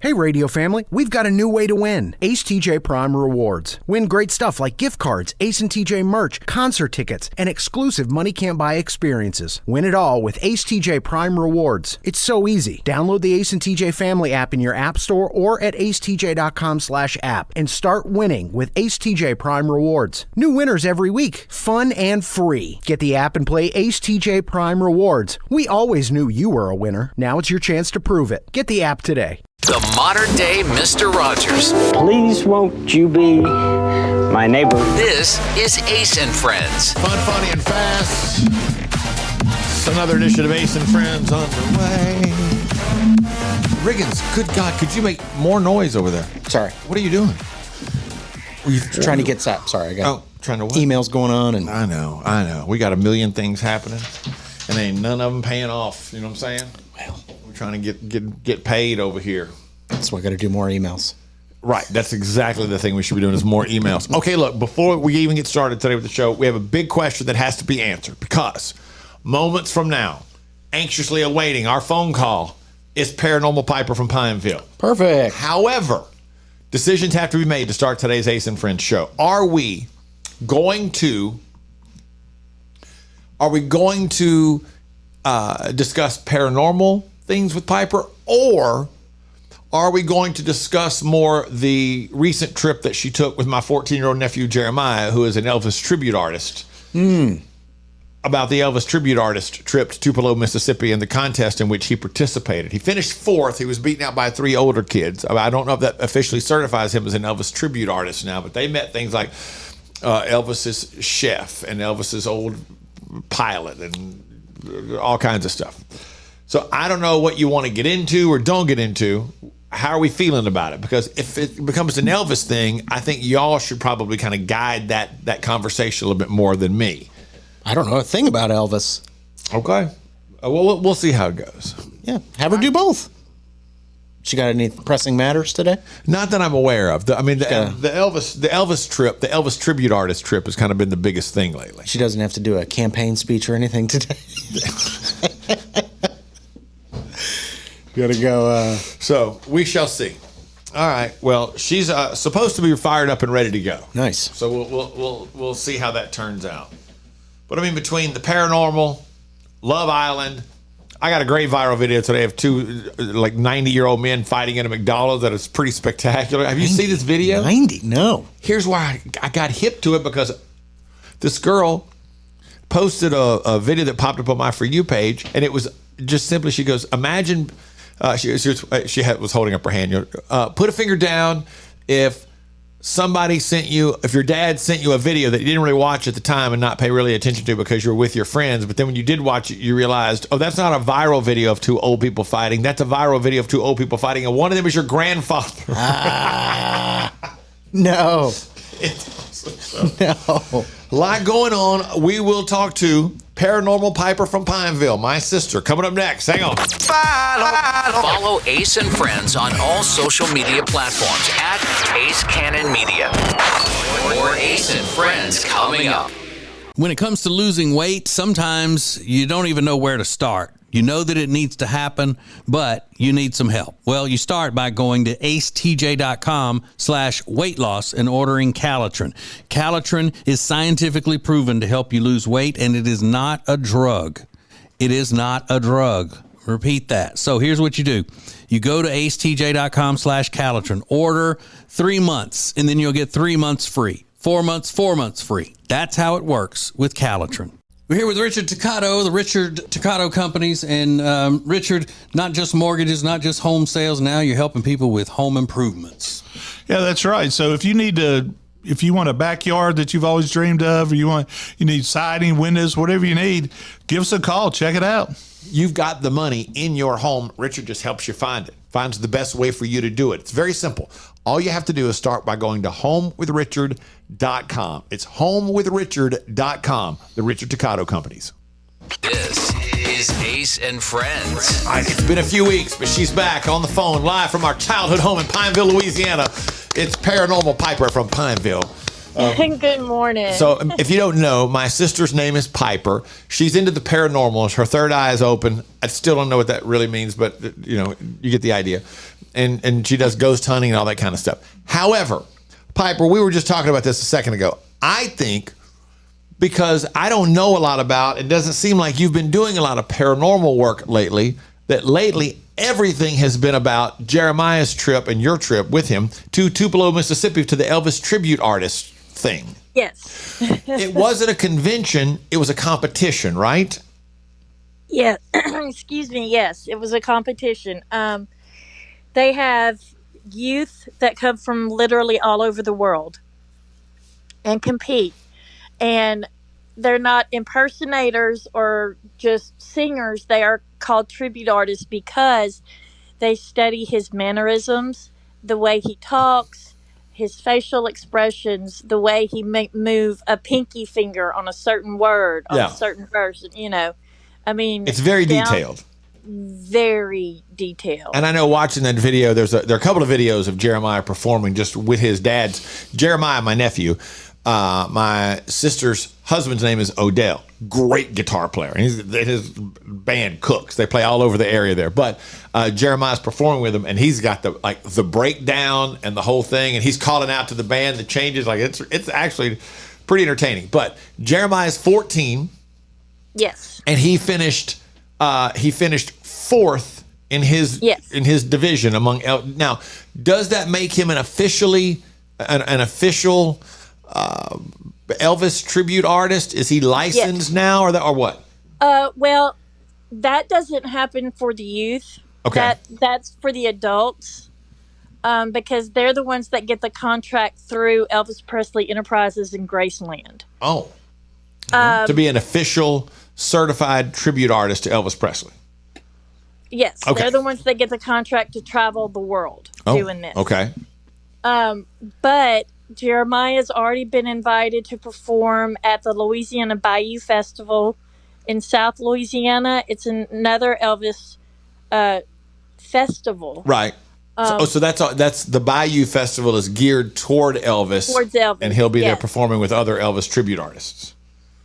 Hey radio family, we've got a new way to win. Ace TJ Prime Rewards. Win great stuff like gift cards, Ace and TJ merch, concert tickets, and exclusive money can't buy experiences. Win it all with Ace TJ Prime Rewards. It's so easy. Download the Ace and TJ family app in your app store or at acetj.com/app and start winning with Ace TJ Prime Rewards. New winners every week. Fun and free. Get the app and play Ace TJ Prime Rewards. We always knew you were a winner. Now it's your chance to prove it. Get the app today. The modern day Mr. Rogers. Please won't you be my neighbor? This is Ace and Friends. Fun, funny, and fast. It's another edition of Ace and Friends underway. Riggins, good God, could you make more noise over there? Sorry. What are you doing? Trying to get set. Sorry, I got trying to what? emails going on. And I know. We got a million things happening, and ain't none of them paying off. You know what I'm saying? Well, we're trying to get paid over here. So I got to do more emails. Right. That's exactly the thing we should be doing is more emails. Okay, look, before we even get started today with the show, we have a big question that has to be answered because moments from now, anxiously awaiting our phone call, is Paranormal Piper from Pineville. Perfect. However, decisions have to be made to start today's Ace and Friends show. Are we going to discuss paranormal things with Piper, or are we going to discuss more the recent trip that she took with my 14-year-old nephew, Jeremiah, who is an Elvis tribute artist, about the Elvis tribute artist trip to Tupelo, Mississippi, and the contest in which he participated? He finished fourth. He was beaten out by 3 older kids. I don't know if that officially certifies him as an Elvis tribute artist now, but they met things like Elvis's chef and Elvis's old pilot and all kinds of stuff. So I don't know what you want to get into or don't get into. How are we feeling about it? Because if it becomes an Elvis thing, I think y'all should probably kind of guide that conversation a little bit more than me. I don't know a thing about Elvis. Okay. Well, we'll see how it goes. Yeah, have her do both. She got any pressing matters today? Not that I'm aware of. The Elvis trip, the Elvis tribute artist trip has kind of been the biggest thing lately. She doesn't have to do a campaign speech or anything today. Gotta go. So we shall see. All right. Well, she's supposed to be fired up and ready to go. Nice. So we'll see how that turns out. But I mean, between the paranormal, Love Island, I got a great viral video today of 2 like 90-year-old men fighting at a McDonald's that is pretty spectacular. Have you seen this video? 90? No. Here's why I got hip to it, because this girl posted a video that popped up on my For You page, and it was just simply, she goes, imagine. She was holding up her hand. Put a finger down if your dad sent you a video that you didn't really watch at the time and not pay really attention to because you were with your friends, but then when you did watch it, you realized, oh, that's not a viral video of 2 old people fighting. That's a viral video of 2 old people fighting, and one of them is your grandfather. No. No. A lot going on. We will talk to Paranormal Piper from Pineville, my sister, coming up next. Hang on. Follow Ace and Friends on all social media platforms at Ace Cannon Media. More Ace and Friends coming up. When it comes to losing weight, sometimes you don't even know where to start. You know that it needs to happen, but you need some help. Well, you start by going to acetj.com/weight loss and ordering Calitrin. Calitrin is scientifically proven to help you lose weight, and it is not a drug. It is not a drug. Repeat that. So here's what you do. You go to acetj.com/Calitrin, order 3 months, and then you'll get 3 months free. 4 months, 4 months free. That's how it works with Calitrin. We're here with Richard Toccato, the Richard Toccato Companies. And Richard, not just mortgages, not just home sales. Now you're helping people with home improvements. Yeah, that's right. So if you want a backyard that you've always dreamed of, or you need siding, windows, whatever you need, give us a call. Check it out. You've got the money in your home. Richard just helps you find it, finds the best way for you to do it. It's very simple. All you have to do is start by going to homewithrichard.com. It's homewithrichard.com, the Richard Toccato Companies. This is Ace and Friends. It's been a few weeks, but she's back on the phone live from our childhood home in Pineville, Louisiana. It's Paranormal Piper from Pineville. Good morning. So if you don't know, my sister's name is Piper. She's into the paranormal. Her third eye is open. I still don't know what that really means, but you get the idea. and she does ghost hunting and all that kind of stuff. However, Piper, we were just talking about this a second ago. I think because I don't know a lot about, it doesn't seem like you've been doing a lot of paranormal work lately, that lately everything has been about Jeremiah's trip and your trip with him to Tupelo, Mississippi to the Elvis tribute artist thing. Yes. It wasn't a convention, it was a competition, right? Yeah. Excuse me. Yes, it was a competition. They have youth that come from literally all over the world and compete. And they're not impersonators or just singers. They are called tribute artists because they study his mannerisms, the way he talks, his facial expressions, the way he may move a pinky finger on a certain word, on a certain verse. I mean, it's very detailed. Very detailed. And I know watching that video, there are a couple of videos of Jeremiah performing just with his dad's. Jeremiah, my nephew, my sister's husband's name is Odell. Great guitar player. And his band Cooks. They play all over the area there. But Jeremiah's performing with him, and he's got the breakdown and the whole thing, and he's calling out to the band the changes. Like it's actually pretty entertaining. But Jeremiah's 14. Yes. And he finished fourth in his division among now. Does that make him an official Elvis tribute artist? Is he licensed now or what? Well, that doesn't happen for the youth. Okay. That's for the adults. Because they're the ones that get the contract through Elvis Presley Enterprises in Graceland. Oh. To be an official certified tribute artist to Elvis Presley. Yes. Okay. They're the ones that get the contract to travel the world doing this. Okay. But Jeremiah's already been invited to perform at the Louisiana Bayou Festival in South Louisiana. It's another Elvis festival. Right. So that's the Bayou Festival is geared toward Elvis. Towards Elvis, and he'll be there performing with other Elvis tribute artists.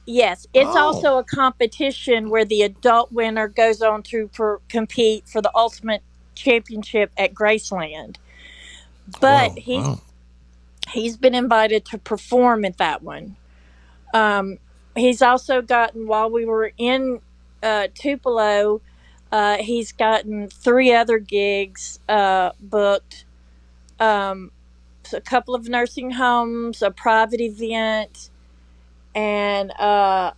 Yes. It's also a competition where the adult winner goes on to compete for the ultimate championship at Graceland. But he's been invited to perform at that one. He's also gotten, while we were in Tupelo, he's gotten 3 other gigs booked. A couple of nursing homes, a private event, and like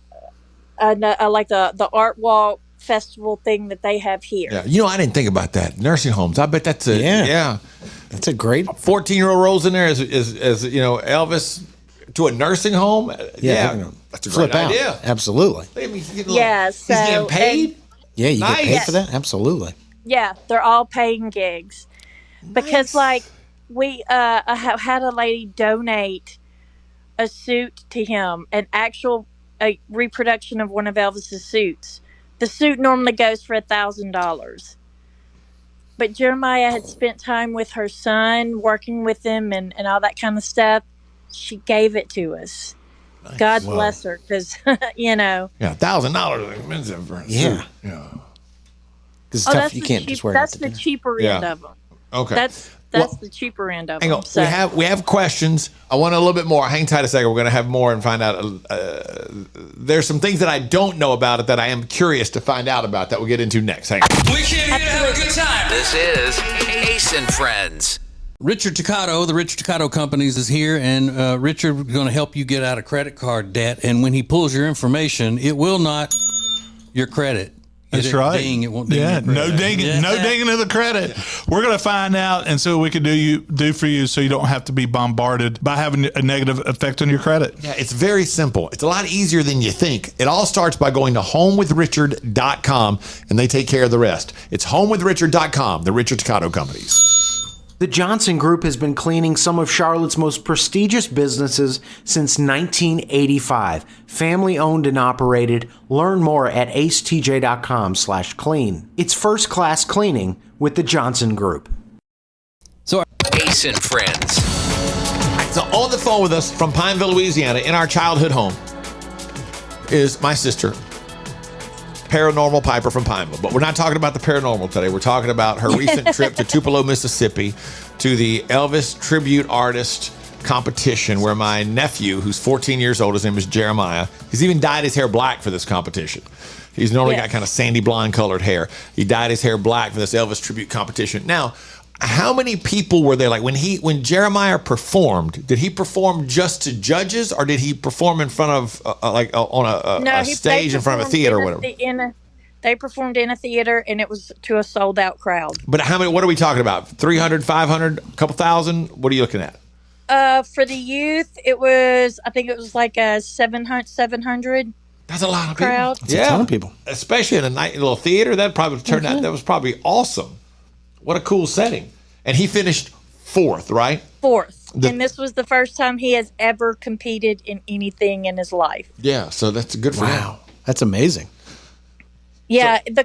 the art walk festival thing that they have here. Yeah, I didn't think about that. Nursing homes. I bet that's that's a great 14-year-old rolls in there as Elvis to a nursing home. That's a great idea. Absolutely. He's So, getting paid. Yeah, you get paid for that. Absolutely. Yeah, they're all paying gigs because we have had a lady donate a suit to him, a reproduction of one of Elvis's suits. The suit normally goes for $1,000. But Jeremiah had spent time with her son, working with him and all that kind of stuff. She gave it to us. Nice. God bless her, because, Yeah, $1,000 is expensive for a suit. Yeah. Because it's tough. You can't just wear it. That's the cheaper end of them. Okay. That's the cheaper end of hang them. on. So. We have questions. I want a little bit more. Hang tight a second. We're going to have more and find out. There's some things that I don't know about it that I am curious to find out about that we'll get into next. Hang on. We came here to have a good time. This is Ace and Friends. Richard Toccato, the Richard Toccato Companies is here, and Richard is going to help you get out of credit card debt. And when he pulls your information, it will not your credit. That's right. Ding, it won't ding yeah, your credit. no dinging, no dinging of the credit. We're going to find out, and so we can do for you, so you don't have to be bombarded by having a negative effect on your credit. Yeah, it's very simple. It's a lot easier than you think. It all starts by going to homewithrichard.com, and they take care of the rest. It's homewithrichard.com, the Richard Toccato Companies. The Johnson Group has been cleaning some of Charlotte's most prestigious businesses since 1985. Family owned and operated. Learn more at acetj.com/clean. It's first class cleaning with the Johnson Group. So Ace and Friends. So on the phone with us from Pineville, Louisiana, in our childhood home, is my sister, paranormal Piper from Pineville. But we're not talking about the paranormal today. We're talking about her recent trip to Tupelo, Mississippi to the Elvis tribute artist competition where my nephew, who's 14 years old, his name is Jeremiah, he's even dyed his hair black for this competition. He's normally got kind of sandy blonde colored hair. He dyed his hair black for this Elvis tribute competition. Now, how many people were there? Like when Jeremiah performed, did he perform just to judges, or did he perform in front of on a stage in front of a theater or whatever? They performed in a theater, and it was to a sold out crowd. But how many? What are we talking about? 300, 500, a couple thousand? What are you looking at? For the youth, I think it was like a 700. That's a lot of crowd. people. That's a ton of people. Especially in a little theater. That probably turned out, that was probably awesome. What a cool setting. And he finished fourth, right? Fourth. And this was the first time he has ever competed in anything in his life. Yeah, so that's good for him. Wow. That's amazing. Yeah, the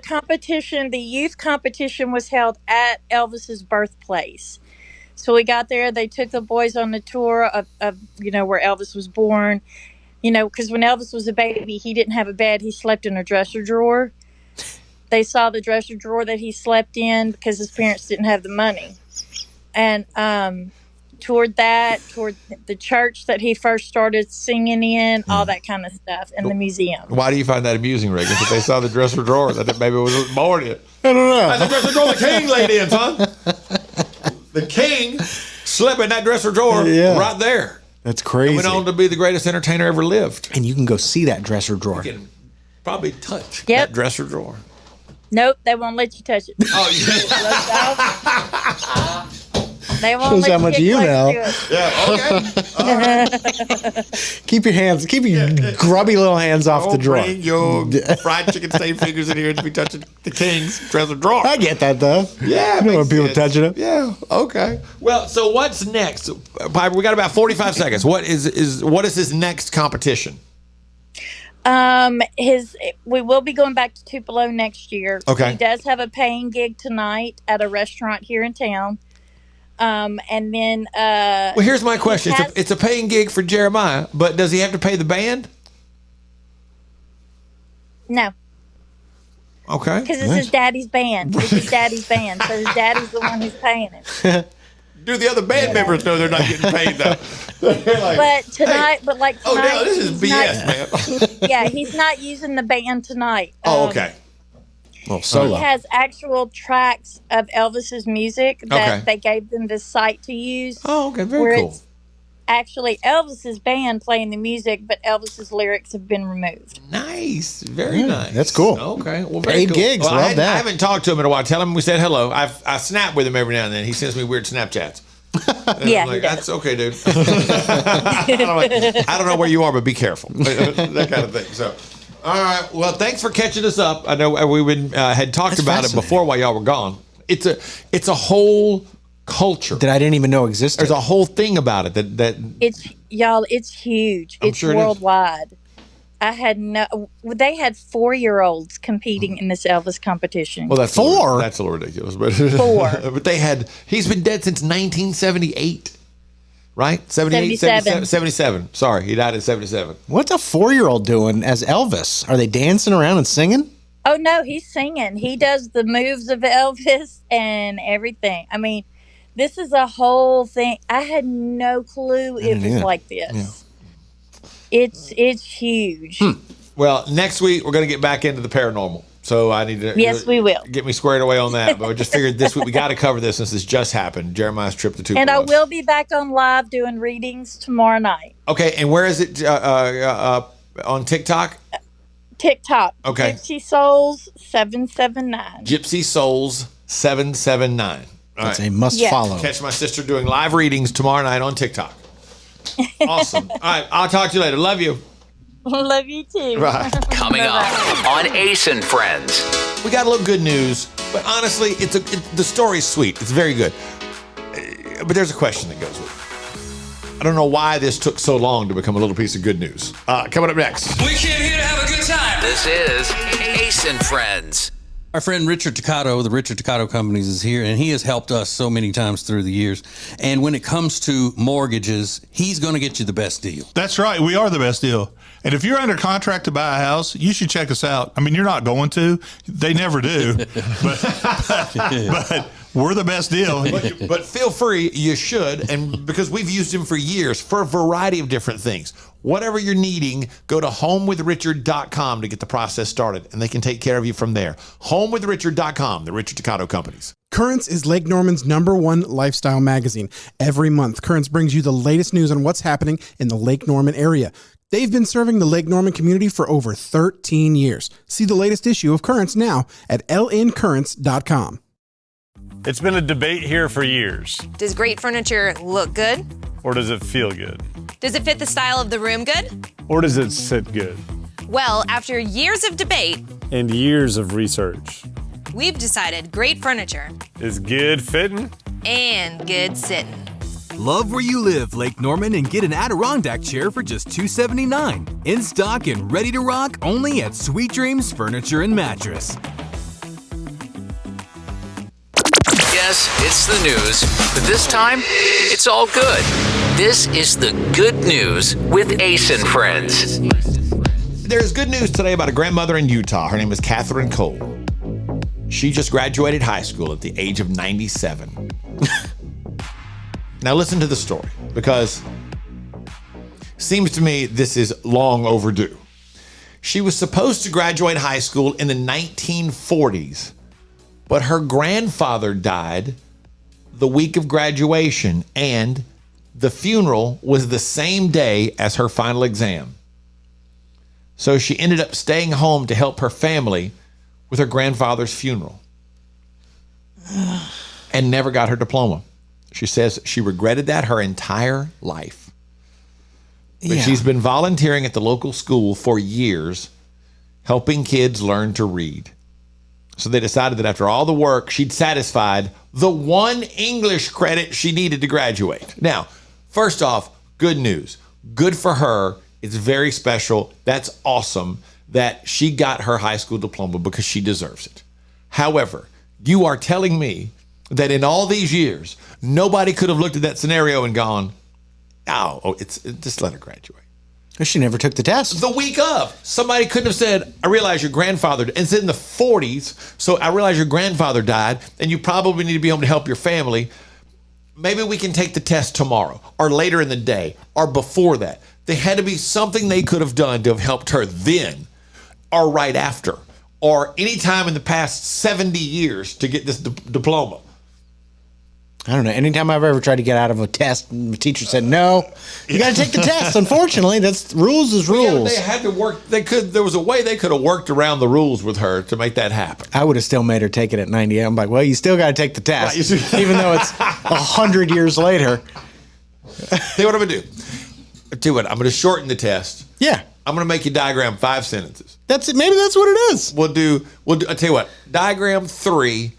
youth competition was held at Elvis's birthplace. So we got there, they took the boys on the tour of where Elvis was born. Because when Elvis was a baby, he didn't have a bed. He slept in a dresser drawer. They saw the dresser drawer that he slept in because his parents didn't have the money. And toured the church that he first started singing in, all that kind of stuff, and the museum. Why do you find that amusing, Reagan? If they saw the dresser drawer, that maybe it was born in. I don't know. That's the dresser drawer the king laid in, son. The king slept in that dresser drawer right there. That's crazy. And went on to be the greatest entertainer ever lived. And you can go see that dresser drawer. You can probably touch that dresser drawer. Nope, they won't let you touch it. Oh, yeah. They won't Shows let how much get you close know. to it. Yeah, okay. Keep your grubby little hands off the drawer. Bring your fried chicken stained fingers in here to be touching the king's dresser drawer. I get that, though. Yeah. I don't want people touching it. Yeah, okay. Well, so what's next? Piper, we got about 45 seconds. What is his next competition? We will be going back to Tupelo next year. Okay. He does have a paying gig tonight at a restaurant here in town. And then well, here's my question. It's a paying gig for Jeremiah, but does he have to pay the band? No. Okay. Because it's his daddy's band. It's his daddy's band. So his daddy's the one who's paying him. Do the other band members know they're not getting paid though? But tonight, oh no, this is BS, man. Yeah, he's not using the band tonight. Oh, okay. Well, solo. He has actual tracks of Elvis's music that they gave them this site to use. Oh, okay, very cool. It's actually Elvis's band playing the music, but Elvis's lyrics have been removed. Nice, very nice. That's cool. Okay, well, Paid cool. gigs, Well, love that. I haven't talked to him in a while. Tell him we said hello. I snap with him every now and then. He sends me weird Snapchats. Yeah, I'm like, he does. that's okay, dude. I don't know where you are, but be careful. That kind of thing. So, all right. Well, thanks for catching us up. I know we had talked about it before while y'all were gone. It's a whole culture that I didn't even know existed. There's a whole thing about it that it's huge. I'm it's sure it is. worldwide. They had 4-year-olds competing in this Elvis competition. Well, that's Four? That's a little ridiculous, but 4. But he's been dead since 1978, right? 77. Sorry, he died in 77. What's a 4-year-old doing as Elvis? Are they dancing around and singing? Oh no, he's singing. He does the moves of Elvis and everything. I mean, this is a whole thing. I had no clue it was like this. Yeah. It's huge. Well, next week we're going to get back into the paranormal. So I need to we will get me squared away on that. But I just figured this week we got to cover this since this just happened. Jeremiah's trip to Tupelo. And I will be back on live doing readings tomorrow night. Okay, and where is it on TikTok? TikTok. Okay. Gypsy Souls 779. Gypsy Souls 779. That's a must follow. Catch my sister doing live readings tomorrow night on TikTok. Awesome. All right, I'll talk to you later. Love you. Love you too. Right. Coming up on Ace and Friends. We got a little good news, but honestly, the story's sweet. It's very good. But there's a question that goes with it. I don't know why this took so long to become a little piece of good news. Coming up next. We came here to have a good time. This is Ace and Friends. Our friend Richard Toccato, the Richard Toccato Companies, is here, and he has helped us so many times through the years. And when it comes to mortgages, he's going to get you the best deal. That's right. We are the best deal. And if you're under contract to buy a house, you should check us out. I mean, you're not going to. They never do. but we're the best deal. But feel free, you should, and because we've used him for years for a variety of different things. Whatever you're needing, go to homewithrichard.com to get the process started, and they can take care of you from there. Homewithrichard.com, the Richard Toccato Companies. Currents is Lake Norman's #1 lifestyle magazine. Every month, Currents brings you the latest news on what's happening in the Lake Norman area. They've been serving the Lake Norman community for over 13 years. See the latest issue of Currents now at lncurrents.com. It's been a debate here for years. Does great furniture look good? Or does it feel good? Does it fit the style of the room good? Or does it sit good? Well, after years of debate and years of research, we've decided great furniture is good fitting and good sitting. Love where you live, Lake Norman, and get an Adirondack chair for just $279. In stock and ready to rock only at Sweet Dreams Furniture and Mattress. Yes, it's the news, but this time, it's all good. This is the good news with Ace and Friends. There's good news today about a grandmother in Utah. Her name is Catherine Cole. She just graduated high school at the age of 97. Now listen to the story, because it seems to me this is long overdue. She was supposed to graduate high school in the 1940s, but her grandfather died the week of graduation, and the funeral was the same day as her final exam. So she ended up staying home to help her family with her grandfather's funeral and never got her diploma. She says she regretted that her entire life. But she's been volunteering at the local school for years, helping kids learn to read. So they decided that after all the work, she'd satisfied the one English credit she needed to graduate. Now, first off, good news. Good for her. It's very special. That's awesome that she got her high school diploma because she deserves it. However, you are telling me that in all these years, nobody could have looked at that scenario and gone, just let her graduate. She never took the test. The week of. Somebody couldn't have said, I realize your grandfather, and it's in the 40s, so I realize your grandfather died, and you probably need to be home to help your family. Maybe we can take the test tomorrow, or later in the day, or before that. There had to be something they could have done to have helped her then, or right after, or any time in the past 70 years to get this diploma. I don't know. Anytime I've ever tried to get out of a test, and the teacher said, no, you got to take the test. Unfortunately, that's rules is rules. They had to work. There was a way they could have worked around the rules with her to make that happen. I would have still made her take it at 98. I'm like, well, you still got to take the test, even though it's 100 years later. See what I'm going to do? Do it. I'm going to shorten the test. Yeah. I'm going to make you diagram 5 sentences. That's it. Maybe that's what it is. We'll do. I'll tell you what. Diagram 3,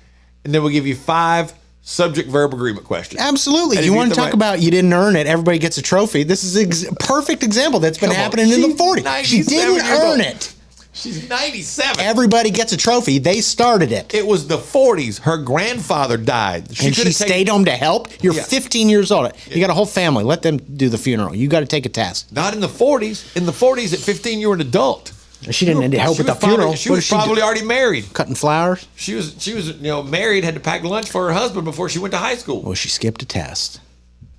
and then we'll give you 5 subject verb agreement questions. Absolutely. You want to talk about you didn't earn it, everybody gets a trophy. This is a perfect example that's been happening in the 40s. She didn't earn it. She's 97. Everybody gets a trophy. They started it. It was the 40s. Her grandfather died. And she stayed home to help? You're 15 years old. You got a whole family. Let them do the funeral. You got to take a test. Not in the 40s. In the 40s, at 15, you were an adult. She didn't need to help with the funeral. She was probably already married. Cutting flowers? She was married, had to pack lunch for her husband before she went to high school. Well, she skipped a test.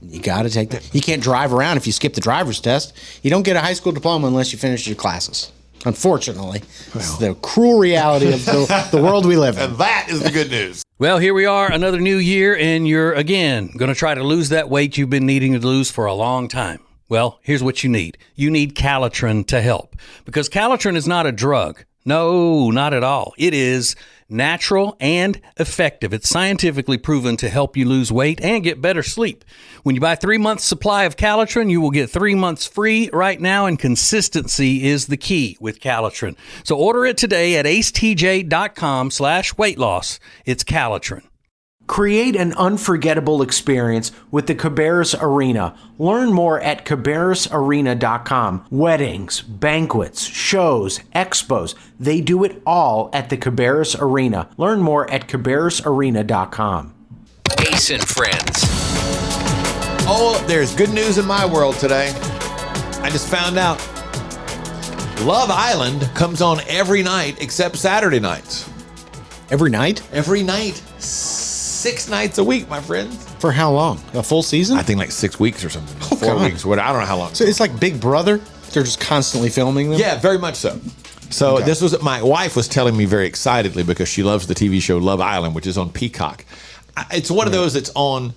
You got to take that. You can't drive around if you skip the driver's test. You don't get a high school diploma unless you finish your classes. Unfortunately, it's the cruel reality of the world we live in. And that is the good news. Well, here we are, another new year, and you're, again, going to try to lose that weight you've been needing to lose for a long time. Well, here's what you need. You need Calitrin to help, because Calitrin is not a drug. No, not at all. It is natural and effective. It's scientifically proven to help you lose weight and get better sleep. When you buy 3 months supply of Calitrin, you will get 3 months free right now, and consistency is the key with Calitrin. So order it today at acetj.com/weight loss. It's Calitrin. Create an unforgettable experience with the Cabarrus Arena. Learn more at cabarrusarena.com. Weddings, banquets, shows, expos, they do it all at the Cabarrus Arena. Learn more at cabarrusarena.com. Ace and Friends. Oh, there's good news in my world today. I just found out Love Island comes on every night except Saturday nights. Every night? Every night. 6 nights a week, my friends. For how long? A full season? I think like 6 weeks or something. 4 God. weeks. What? I don't know how long. So it's like Big Brother? They're just constantly filming them? Yeah, very much so. So this was, my wife was telling me very excitedly because she loves the TV show Love Island, which is on Peacock. It's one of those that's on,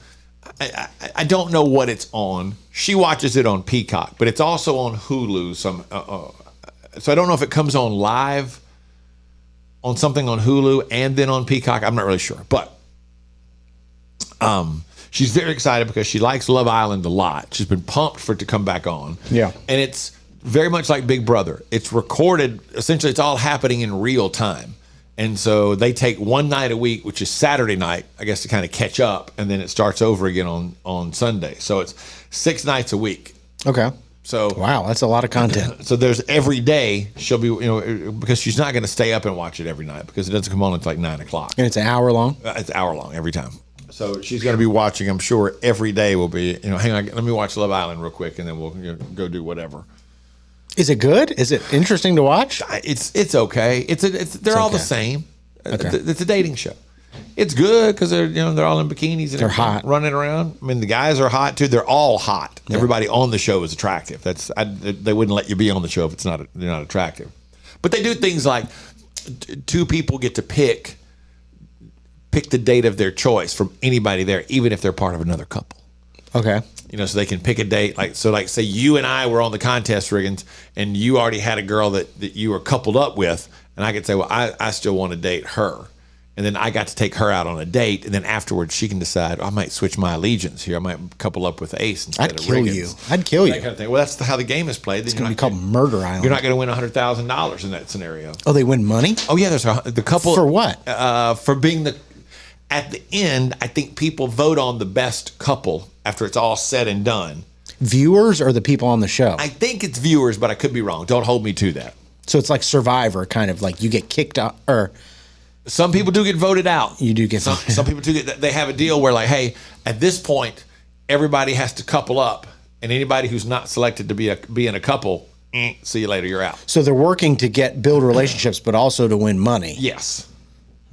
I don't know what it's on. She watches it on Peacock, but it's also on Hulu. So I don't know if it comes on live on something on Hulu and then on Peacock. I'm not really sure, but she's very excited because she likes Love Island a lot. She's been pumped for it to come back on. Yeah. And it's very much like Big Brother. It's recorded. Essentially, it's all happening in real time. And so they take one night a week, which is Saturday night, I guess, to kind of catch up. And then it starts over again on Sunday. So it's 6 nights a week. Okay. So wow, that's a lot of content. So there's every day she'll be, because she's not going to stay up and watch it every night because it doesn't come on until like 9 o'clock. And it's an hour long? It's an hour long every time. So she's going to be watching, I'm sure, every day will be, hang on, let me watch Love Island real quick and then we'll go do whatever. Is it good? Is it interesting to watch? It's okay. They're all the same. Okay. It's a dating show. It's good because they're all in bikinis and they're hot running around. I mean, the guys are hot too. They're all hot. Yeah. Everybody on the show is attractive. They wouldn't let you be on the show if they're not attractive. But they do things like 2 people get to pick the date of their choice from anybody there, even if they're part of another couple. Okay. So they can pick a date. Like say you and I were on the contest, Riggins, and you already had a girl that you were coupled up with, and I could say, well, I still want to date her. And then I got to take her out on a date, and then afterwards she can decide, I might switch my allegiance here. I might couple up with Ace instead of Riggins. I'd kill you. That kind of thing. Well, that's how the game is played. It's going to be called Murder Island. You're not going to win $100,000 in that scenario. Oh, they win money? Oh, yeah. There's the couple. For what? For being at the end, I think people vote on the best couple after it's all said and done. Viewers or the people on the show? I think it's viewers, but I could be wrong. Don't hold me to that. So it's like Survivor, kind of like you get kicked out, or some people do get voted out. You do get some people do get. They have a deal where, like, hey, at this point, everybody has to couple up, and anybody who's not selected to be in a couple, see you later, you're out. So they're working to build relationships, but also to win money. Yes.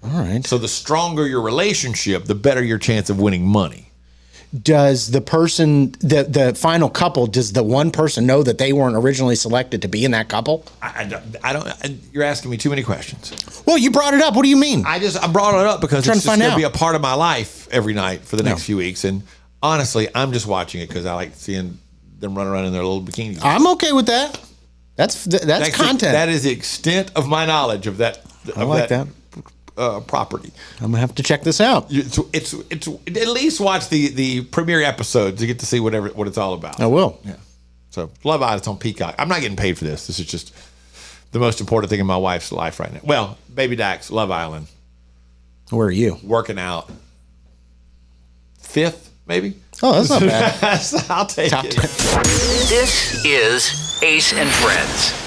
All right. So the stronger your relationship, the better your chance of winning money. Does the person, the final couple, does the one person know that they weren't originally selected to be in that couple? I don't. You're asking me too many questions. Well, you brought it up. What do you mean? I brought it up because it's just going to be a part of my life every night for the next few weeks. And honestly, I'm just watching it because I like seeing them run around in their little bikinis. I'm okay with that. That's content. That is the extent of my knowledge of that. I like that. Property. I'm gonna have to check this out. It's at least watch the premiere episode to get to see what it's all about. I will. Yeah. So Love Island, it's on Peacock. I'm not getting paid for this. This is just the most important thing in my wife's life right now. Well, Baby Dax, Love Island. Where are you? Working out. 5th, maybe. Oh, that's not bad. I'll take it. This is Ace and Friends.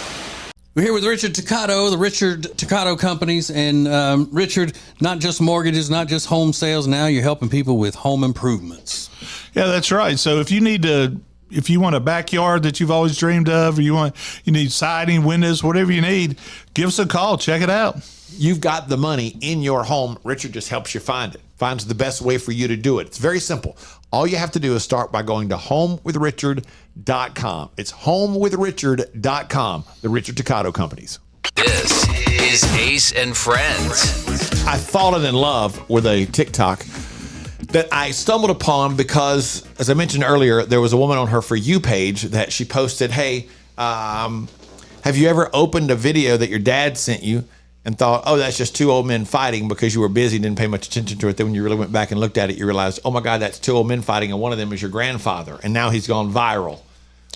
We're here with Richard Toccato, the Richard Toccato Companies. And Richard, not just mortgages, not just home sales. Now you're helping people with home improvements. Yeah, that's right. So if you want a backyard that you've always dreamed of, or you need siding, windows, whatever you need, give us a call. Check it out. You've got the money in your home. Richard just helps you find it. Finds the best way for you to do it. It's very simple. All you have to do is start by going to homewithrichard.com. It's homewithrichard.com, the Richard Toccato Companies. This is Ace and Friends. I've fallen in love with a TikTok that I stumbled upon because, as I mentioned earlier, there was a woman on her For You page that she posted, hey, have you ever opened a video that your dad sent you and thought, oh, that's just 2 old men fighting because you were busy, didn't pay much attention to it. Then when you really went back and looked at it, you realized, oh my God, that's 2 old men fighting, and one of them is your grandfather, and now he's gone viral.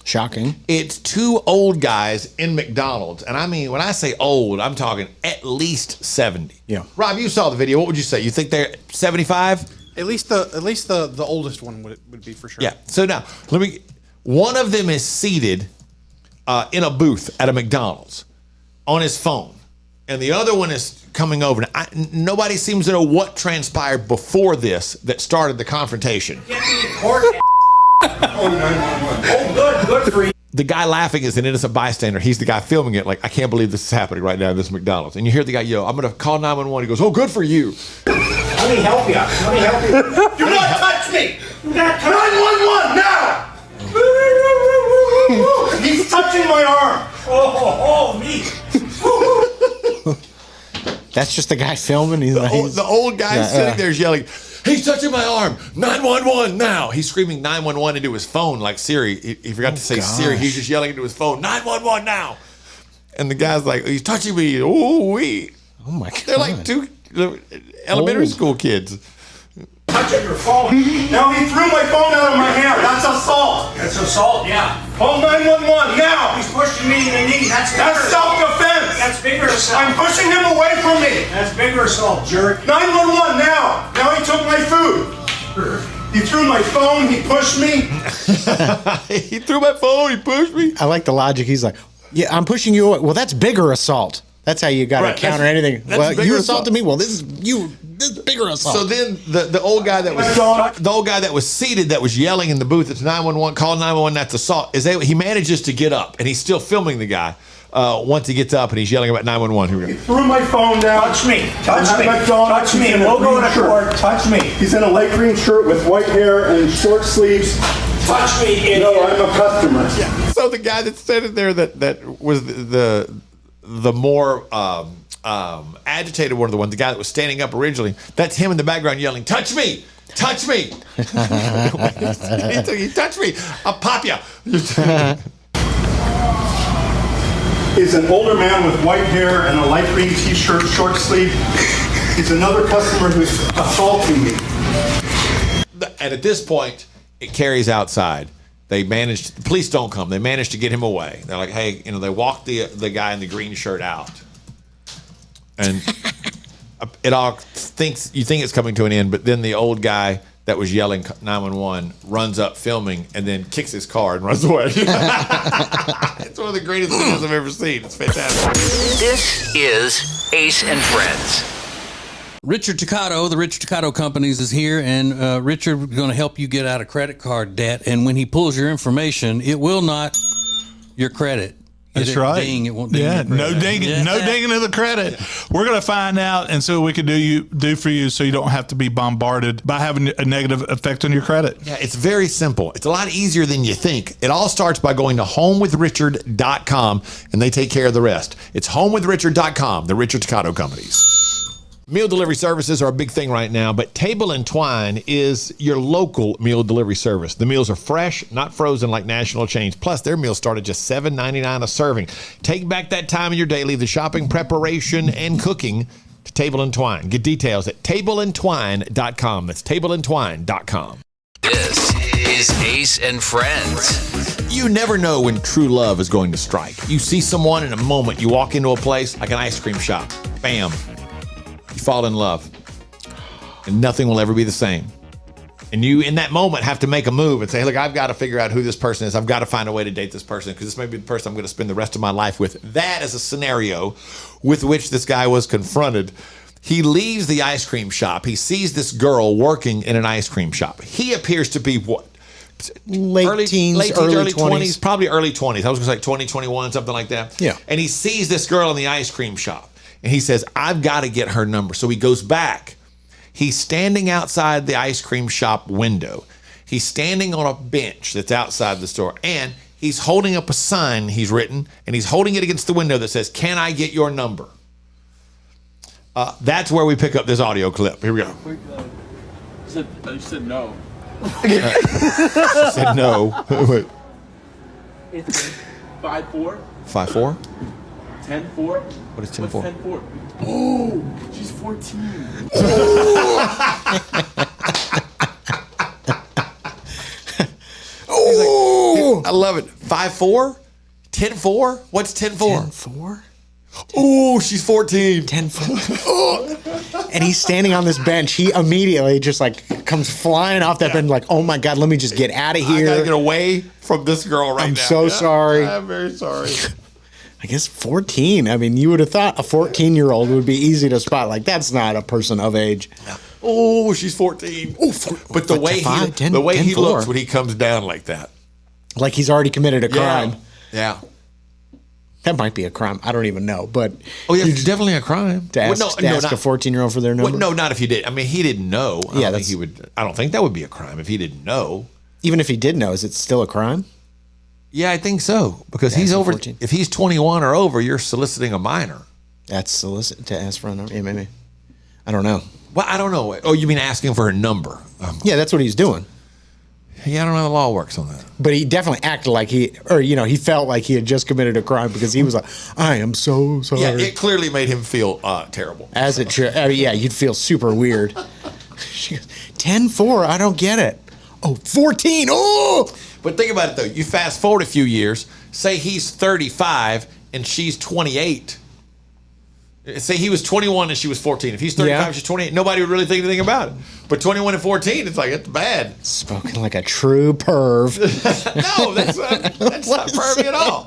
Shocking. It's 2 old guys in McDonald's, and I mean, when I say old, I'm talking at least 70. Yeah. Rob, you saw the video. What would you say? You think they're 75? At least the oldest one would be for sure. Yeah. So now one of them is seated in a booth at a McDonald's on his phone, and the other one is coming over. Now, nobody seems to know what transpired before this that started the confrontation. Good for you. The guy laughing is an innocent bystander. He's the guy filming it. Like, I can't believe this is happening right now in this McDonald's. And you hear the guy yell, "I'm going to call 911." He goes, "Oh, good for you." Let me help you. Do not touch me. 911 now. He's touching my arm. Oh, me. That's just the guy filming. The old guy sitting there is yelling, "He's touching my arm! 911 now!" He's screaming 911 into his phone like Siri. He forgot to say Siri. He's just yelling into his phone, 911 now! And the guy's like, "He's touching me." Ooh-wee. Oh my God. They're like two elementary school kids. Touching your phone. Now he threw my phone out of my hand. That's assault. That's assault, yeah. Call 911 now. He's pushing me in the knee. That's self-defense. That's bigger assault. I'm pushing him away from me. That's bigger assault, jerk. 911 now. Now he took my food. He threw my phone. He pushed me. He threw my phone. He pushed me. I like the logic. He's like, "Yeah, I'm pushing you away." Well, that's bigger assault. That's how you got to counter anything. Well, you assaulted me. Well, this is bigger assault. So then the old guy that was seated, that was yelling in the booth, "It's 911, call 911, that's assault." He manages to get up, and he's still filming the guy once he gets up, and he's yelling about 911. Here we go. He threw my phone down. Touch me. Touch me. Touch me. And we'll go to court. Touch me. He's in a light green shirt with white hair and short sleeves. Touch me, idiot. No, I'm a customer. Yeah. So the guy that's standing there that was the more agitated one of the ones, the guy that was standing up originally, that's him in the background yelling, "Touch me! Touch me!" He touched me. I'll pop you. He's an older man with white hair and a light green t-shirt, short sleeve. He's another customer who's assaulting me. And at this point, it carries outside. The police don't come. They manage to get him away. They're like, "Hey," they walk the guy in the green shirt out. And you think it's coming to an end, but then the old guy that was yelling 911 runs up filming and then kicks his car and runs away. It's one of the greatest videos I've ever seen. It's fantastic. This is Ace and Friends. Richard Toccato, the Richard Toccato Companies is here, and Richard is going to help you get out of credit card debt. And when he pulls your information, it will not your credit. That's right. Ding, it won't ding. Yeah, your credit. no dinging, no dinging of the credit. We're going to find out, and so we can do for you, so you don't have to be bombarded by having a negative effect on your credit. Yeah, it's very simple. It's a lot easier than you think. It all starts by going to homewithrichard.com, and they take care of the rest. It's homewithrichard.com, the Richard Toccato Companies. Meal delivery services are a big thing right now, but Table and Twine is your local meal delivery service. The meals are fresh, not frozen like national chains. Plus, their meals start at just $7.99 a serving. Take back that time in your day, leave the shopping, preparation, and cooking to Table and Twine. Get details at tableandtwine.com. That's tableandtwine.com. This is Ace and Friends. You never know when true love is going to strike. You see someone in a moment. You walk into a place like an ice cream shop. Bam. You fall in love, and nothing will ever be the same. And you, in that moment, have to make a move and say, "Look, I've got to figure out who this person is. I've got to find a way to date this person because this may be the person I'm going to spend the rest of my life with." That is a scenario with which this guy was confronted. He leaves the ice cream shop. He sees this girl working in an ice cream shop. He appears to be what? Late teens, early 20s. Probably early 20s. I was going to say 20, 21, something like that. Yeah. And he sees this girl in the ice cream shop. And he says, "I've got to get her number." So he goes back. He's standing outside the ice cream shop window. He's standing on a bench that's outside the store. And he's holding up a sign he's written. And he's holding it against the window that says, "Can I get your number?" That's where we pick up this audio clip. Here we go. You said no. She said no. Wait. It's 5'4". 5'4"? 10'4". What is 10'4"? 10'4". Oh, she's 14. Oh, I love it. 5'4"? 10'4"? What's 10'4"? 10'4"? Oh, she's 14. 10-4. And he's standing on this bench. He immediately just like comes flying off that bench like, oh my God, let me just get out of here. I gotta get away from this girl right now. I'm so sorry. I'm very sorry. I guess 14. I mean, you would have thought a 14-year-old would be easy to spot. Like, that's not a person of age. Oh, she's 14. But the way he looks when he comes down like that. Like he's already committed a crime. Yeah. That might be a crime. I don't even know. But it's definitely a crime. To ask, a 14-year-old for their number? Well, no, not if he did. I mean, he didn't know. I don't think that would be a crime if he didn't know. Even if he did know, is it still a crime? Yeah, I think so. Because he's over. 14. If he's 21 or over, you're soliciting a minor. That's solicit to ask for a number? Yeah, maybe. I don't know. Well, I don't know. Oh, you mean asking for her number? Yeah, that's what he's doing. Yeah, I don't know how the law works on that. But he definitely acted like he felt like he had just committed a crime because he was like, I am so sorry. Yeah, it clearly made him feel terrible. As it should. Yeah, you'd feel super weird. She goes, 10-4, I don't get it. Oh, 14, oh! But think about it, though. You fast forward a few years, say he's 35 and she's 28. Say he was 21 and she was 14. If he's 35, she's 28. Nobody would really think anything about it. But 21 and 14, it's like, it's bad. Spoken like a true perv. No, that's not pervy at all.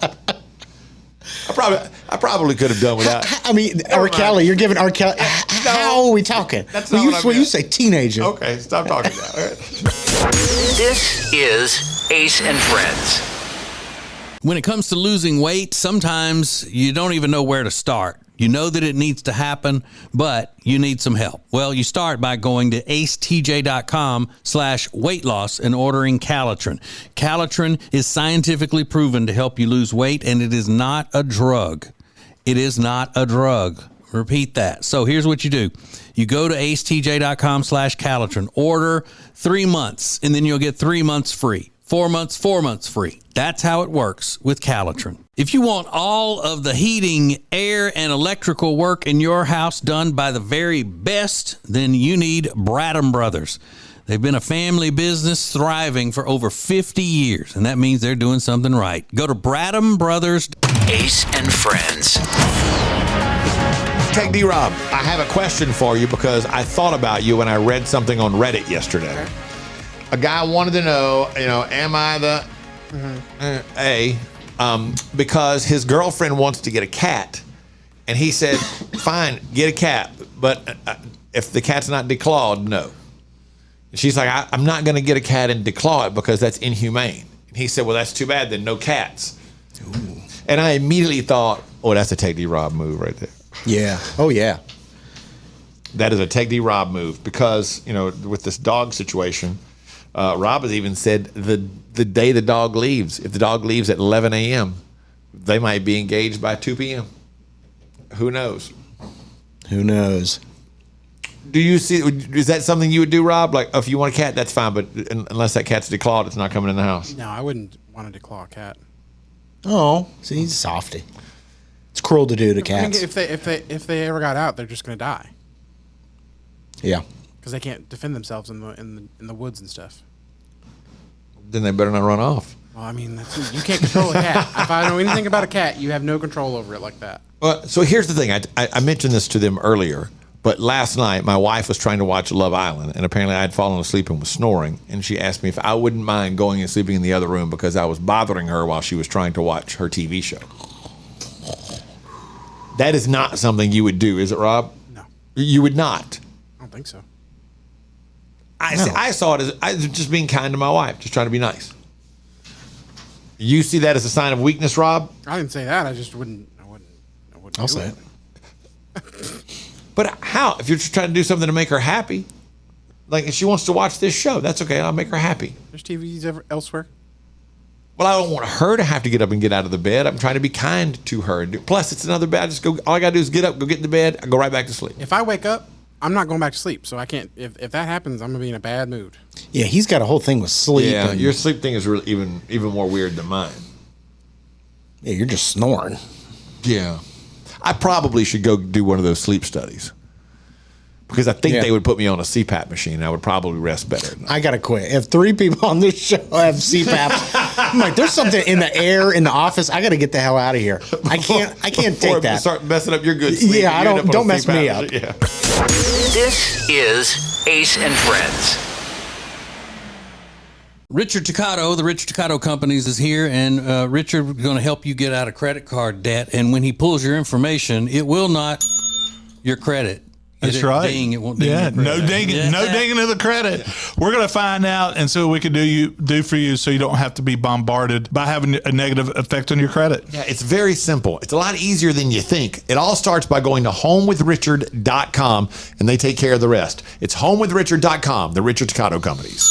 I probably could have done without. I mean, R. Kelly, you're giving R. Kelly. How are we talking? That's not what I meant. You say teenager. Okay, stop talking now. All right. This is Ace and Friends. When it comes to losing weight, sometimes you don't even know where to start. You know that it needs to happen, but you need some help. Well, you start by going to acetj.com/weight loss and ordering Calitrin. Calitrin is scientifically proven to help you lose weight, and it is not a drug. It is not a drug. Repeat that. So here's what you do. You go to acetj.com/Calitrin, order 3 months, and then you'll get 3 months free. 4 months, 4 months free. That's how it works with Calitrin. If you want all of the heating, air, and electrical work in your house done by the very best, then you need Bradham Brothers. They've been a family business thriving for over 50 years, and that means they're doing something right. Go to Bradham Brothers. Ace and Friends. Take D-Rob, I have a question for you because I thought about you when I read something on Reddit yesterday. A guy wanted to know, am I the because his girlfriend wants to get a cat, and he said, "Fine, get a cat, but if the cat's not declawed, no." And she's like, "I'm not going to get a cat and declaw it because that's inhumane." And he said, "Well, that's too bad. Then no cats." Ooh. And I immediately thought, "Oh, that's a Take D-Rob move right there." Yeah. Oh, yeah. That is a Take D-Rob move because with this dog situation. Rob has even said the day the dog leaves, if the dog leaves at 11 a.m., they might be engaged by 2 p.m. Who knows? Who knows? Do you see? Is that something you would do, Rob? Like, if you want a cat, that's fine, but unless that cat's declawed, it's not coming in the house. No, I wouldn't want to declaw a cat. Oh, see, he's a softy. It's cruel to do to cats. If they ever got out, they're just going to die. Yeah. Because they can't defend themselves in the woods and stuff. Then they better not run off. Well, I mean, you can't control a cat. If I know anything about a cat, you have no control over it like that. Well, so here's the thing. I mentioned this to them earlier, but last night my wife was trying to watch Love Island, and apparently I had fallen asleep and was snoring, and she asked me if I wouldn't mind going and sleeping in the other room because I was bothering her while she was trying to watch her TV show. That is not something you would do, is it, Rob? No. You would not? I don't think so. I saw it as I was just being kind to my wife, just trying to be nice. You see that as a sign of weakness, Rob? I didn't say that. I just wouldn't. I'll say it. But how? If you're just trying to do something to make her happy, like if she wants to watch this show, that's okay. I'll make her happy. There's TVs elsewhere. Well, I don't want her to have to get up and get out of the bed. I'm trying to be kind to her. Plus, it's another bed. All I got to do is get up, go get in the bed, I go right back to sleep. If I wake up, I'm not going back to sleep, so I can't. If that happens, I'm gonna be in a bad mood. Yeah, he's got a whole thing with sleep. Yeah, your sleep thing is really even more weird than mine. Yeah, you're just snoring. Yeah, I probably should go do one of those sleep studies because I think they would put me on a CPAP machine and I would probably rest better. I gotta quit. If 3 people on this show have CPAPs, I'm like, there's something in the air in the office. I gotta get the hell out of here. I can't take that. Start messing up your good sleep. Yeah, I don't mess me up. Yeah. This is Ace and Friends. Richard Toccato, the Richard Toccato Companies is here, and Richard is going to help you get out of credit card debt. And when he pulls your information, it will not your credit. That's right. Ding, it won't ding yeah, your no credit. dinging, no dinging of the credit. We're going to find out and see what we can do for you, so you don't have to be bombarded by having a negative effect on your credit. Yeah, it's very simple. It's a lot easier than you think. It all starts by going to homewithrichard.com, and they take care of the rest. It's homewithrichard.com, the Richard Toccato Companies.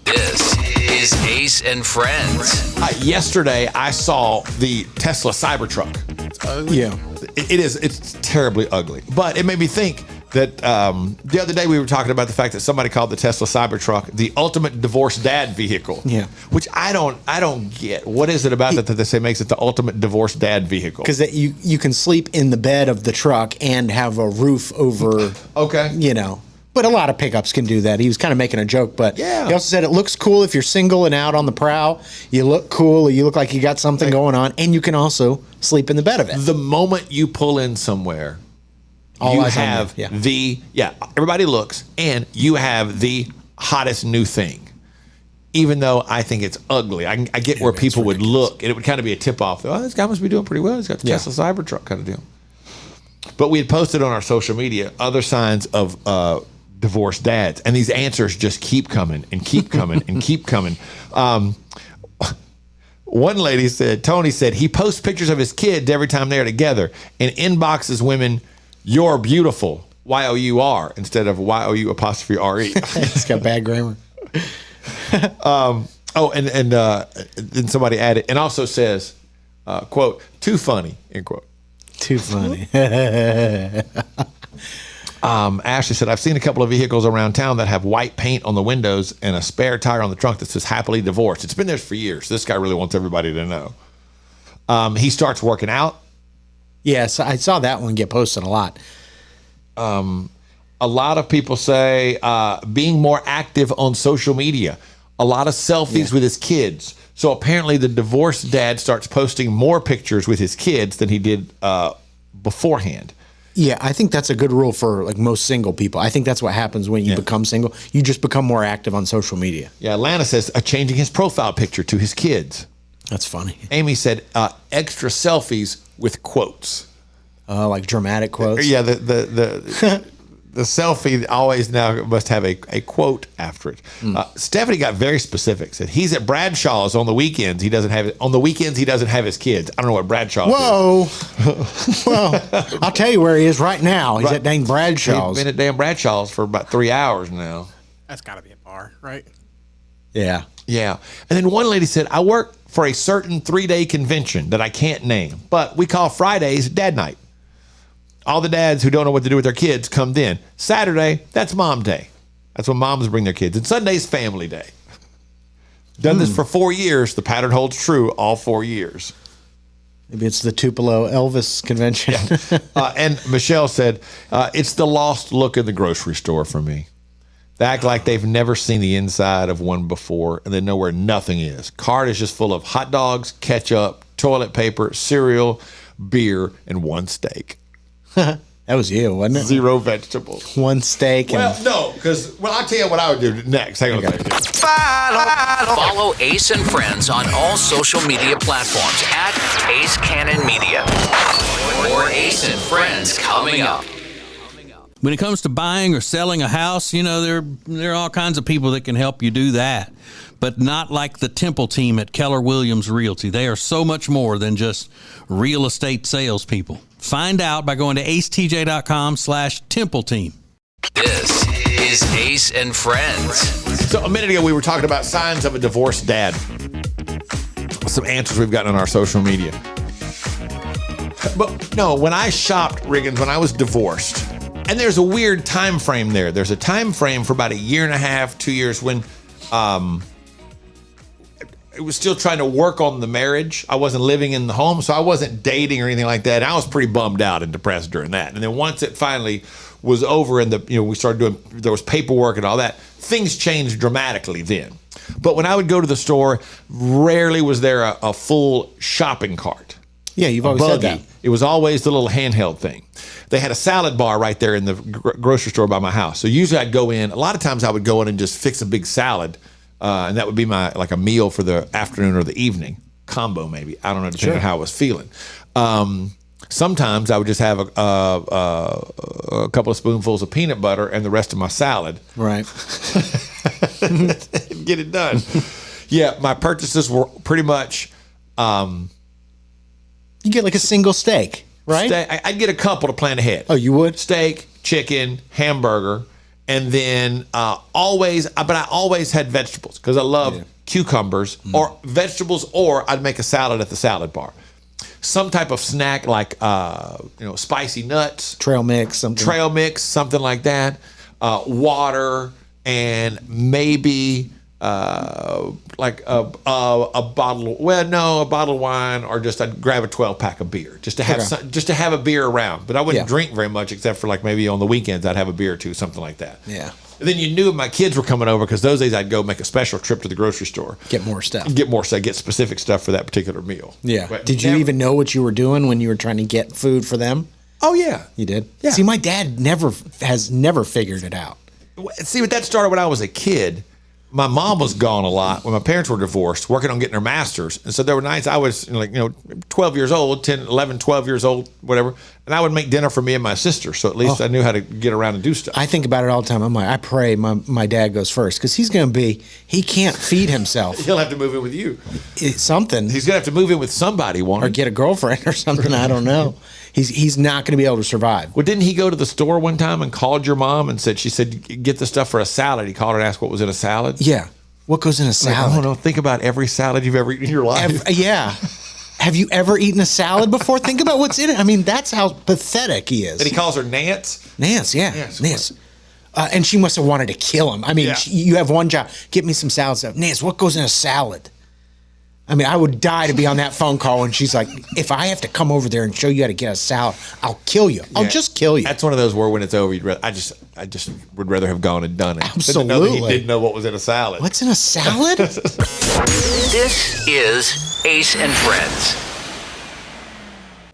This is Ace and Friends. Yesterday, I saw the Tesla Cybertruck. Yeah. It's terribly ugly. But it made me think that the other day we were talking about the fact that somebody called the Tesla Cybertruck the ultimate divorced dad vehicle. Yeah. Which I don't get. What is it about that they say makes it the ultimate divorced dad vehicle? Because you can sleep in the bed of the truck and have a roof over. Okay. You know. But a lot of pickups can do that. He was kind of making a joke, but yeah. He also said it looks cool if you're single and out on the prowl. You look cool. You look like you got something going on, and you can also sleep in the bed of it. The moment you pull in somewhere, you have everybody looks, and you have the hottest new thing. Even though I think it's ugly, I get where people would look, and it would kind of be a tip off. Oh, this guy must be doing pretty well. He's got the Tesla Cybertruck kind of deal. But we had posted on our social media other signs of divorced dads, and these answers just keep coming and keep coming and keep coming. One lady said, Tony said, he posts pictures of his kids every time they're together and inboxes women, "You're beautiful," Y-O-U-R, instead of Y-O-U''R''E. It's got bad grammar. Then somebody added, and also says, quote, "Too funny," end quote. Too funny. Ashley said, I've seen a couple of vehicles around town that have white paint on the windows and a spare tire on the trunk that says happily divorced. It's been there for years. This guy really wants everybody to know. He starts working out. Yes, I saw that one get posted a lot. A lot of people say being more active on social media. A lot of selfies with his kids. So apparently the divorced dad starts posting more pictures with his kids than he did beforehand. Yeah, I think that's a good rule for like most single people. I think that's what happens when you become single. You just become more active on social media. Yeah, Lana says changing his profile picture to his kids. That's funny. Amy said extra selfies with quotes. Like dramatic quotes? Yeah, the selfie always now must have a quote after it. Stephanie got very specific. Said he's at Bradshaw's on the weekends. He doesn't have it on the weekends. He doesn't have his kids. I don't know what Bradshaw's is. Well, I'll tell you where he is right now. He's at dang Bradshaw's. He's been at damn Bradshaw's for about 3 hours now. That's got to be a bar, right? Yeah. Yeah. And then one lady said, I work for a certain 3-day convention that I can't name, but we call Fridays Dad Night. All the dads who don't know what to do with their kids come then. Saturday, that's Mom Day. That's when moms bring their kids. And Sunday's Family Day. Done this for 4 years. The pattern holds true all 4 years. Maybe it's the Tupelo Elvis convention. And Michelle said, it's the lost look in the grocery store for me. They act like they've never seen the inside of one before, and they know where nothing is. Cart is just full of hot dogs, ketchup, toilet paper, cereal, beer, and one steak. That was you, wasn't it? 0 vegetables. One steak. Well, no, because I'll tell you what I would do next. Hang on a second. Follow Ace and Friends on all social media platforms at Ace Cannon Media. More Ace and Friends coming up. When it comes to buying or selling a house, you know, there are all kinds of people that can help you do that, but not like the Temple team at Keller Williams Realty. They are so much more than just real estate salespeople. Find out by going to acetj.com/Temple team. This is Ace and Friends. So a minute ago, we were talking about signs of a divorced dad. Some answers we've gotten on our social media. But no, when I shopped, Riggins, when I was divorced, and there's a weird time frame there. There's a time frame for about 1.5 years, 2 years when it was still trying to work on the marriage. I wasn't living in the home, so I wasn't dating or anything like that. I was pretty bummed out and depressed during that. And then once it finally was over and we started doing, there was paperwork and all that, things changed dramatically then. But when I would go to the store, rarely was there a full shopping cart. Yeah, you've always said that. It was always the little handheld thing. They had a salad bar right there in the grocery store by my house. So usually I'd go in. A lot of times I would go in and just fix a big salad, and that would be my like a meal for the afternoon or the evening combo, maybe. I don't know, depending on how I was feeling. Sometimes I would just have a couple of spoonfuls of peanut butter and the rest of my salad. Right. Get it done. Yeah, my purchases were pretty much. You get like a single steak, right? I'd get a couple to plan ahead. Oh, you would? Steak, chicken, hamburger, and then I always had vegetables because I love cucumbers or vegetables, or I'd make a salad at the salad bar. Some type of snack like spicy nuts, trail mix, something like that. Water and maybe like a bottle. A bottle of wine, or just I'd grab a 12-pack of beer just to have just to have a beer around. But I wouldn't drink very much except for like maybe on the weekends I'd have a beer or two, something like that. Yeah. And then you knew my kids were coming over because those days I'd go make a special trip to the grocery store. Get more stuff. Get specific stuff for that particular meal. Yeah. But Did you even know what you were doing when you were trying to get food for them? Oh, yeah. You did? Yeah. See, my dad has never figured it out. See, but that started when I was a kid. My mom was gone a lot when my parents were divorced, working on getting their masters. And so there were nights I was 12 years old, 10, 11, 12 years old, whatever. And I would make dinner for me and my sister. So at least I knew how to get around and do stuff. I think about it all the time. I'm like, I pray my dad goes first because he can't feed himself. He'll have to move in with you. Something. He's going to have to move in with somebody, or get a girlfriend or something. I don't know. He's not going to be able to survive. Well, didn't he go to the store one time and called your mom and she said, get the stuff for a salad? He called her and asked what was in a salad? Yeah. What goes in a salad? I don't know. Think about every salad you've ever eaten in your life. Yeah. Have you ever eaten a salad before? Think about what's in it. I mean, that's how pathetic he is. And he calls her Nance? Nance, yeah. Nance. And she must have wanted to kill him. I mean, you have one job. Get me some salad stuff. Nance, what goes in a salad? I mean, I would die to be on that phone call when she's like, if I have to come over there and show you how to get a salad, I'll kill you. I'll just kill you. That's one of those where when it's over, I just would rather have gone and done it. Absolutely. He didn't know what was in a salad. What's in a salad? This is Ace and Friends.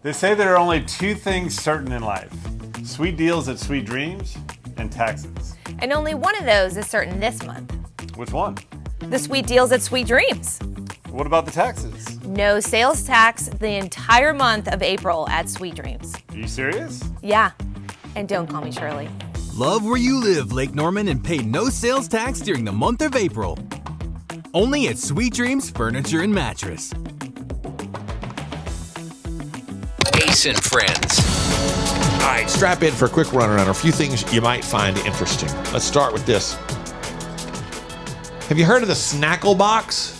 They say there are only two things certain in life: sweet deals at Sweet Dreams and taxes. And only one of those is certain this month. Which one? The sweet deals at Sweet Dreams. What about the taxes? No sales tax the entire month of April at Sweet Dreams. Are you serious? Yeah. And don't call me Shirley. Love where you live, Lake Norman, and pay no sales tax during the month of April. Only at Sweet Dreams Furniture and Mattress. Ace and Friends. All right, strap in for a quick run around. A few things you might find interesting. Let's start with this. Have you heard of the Snackle Box?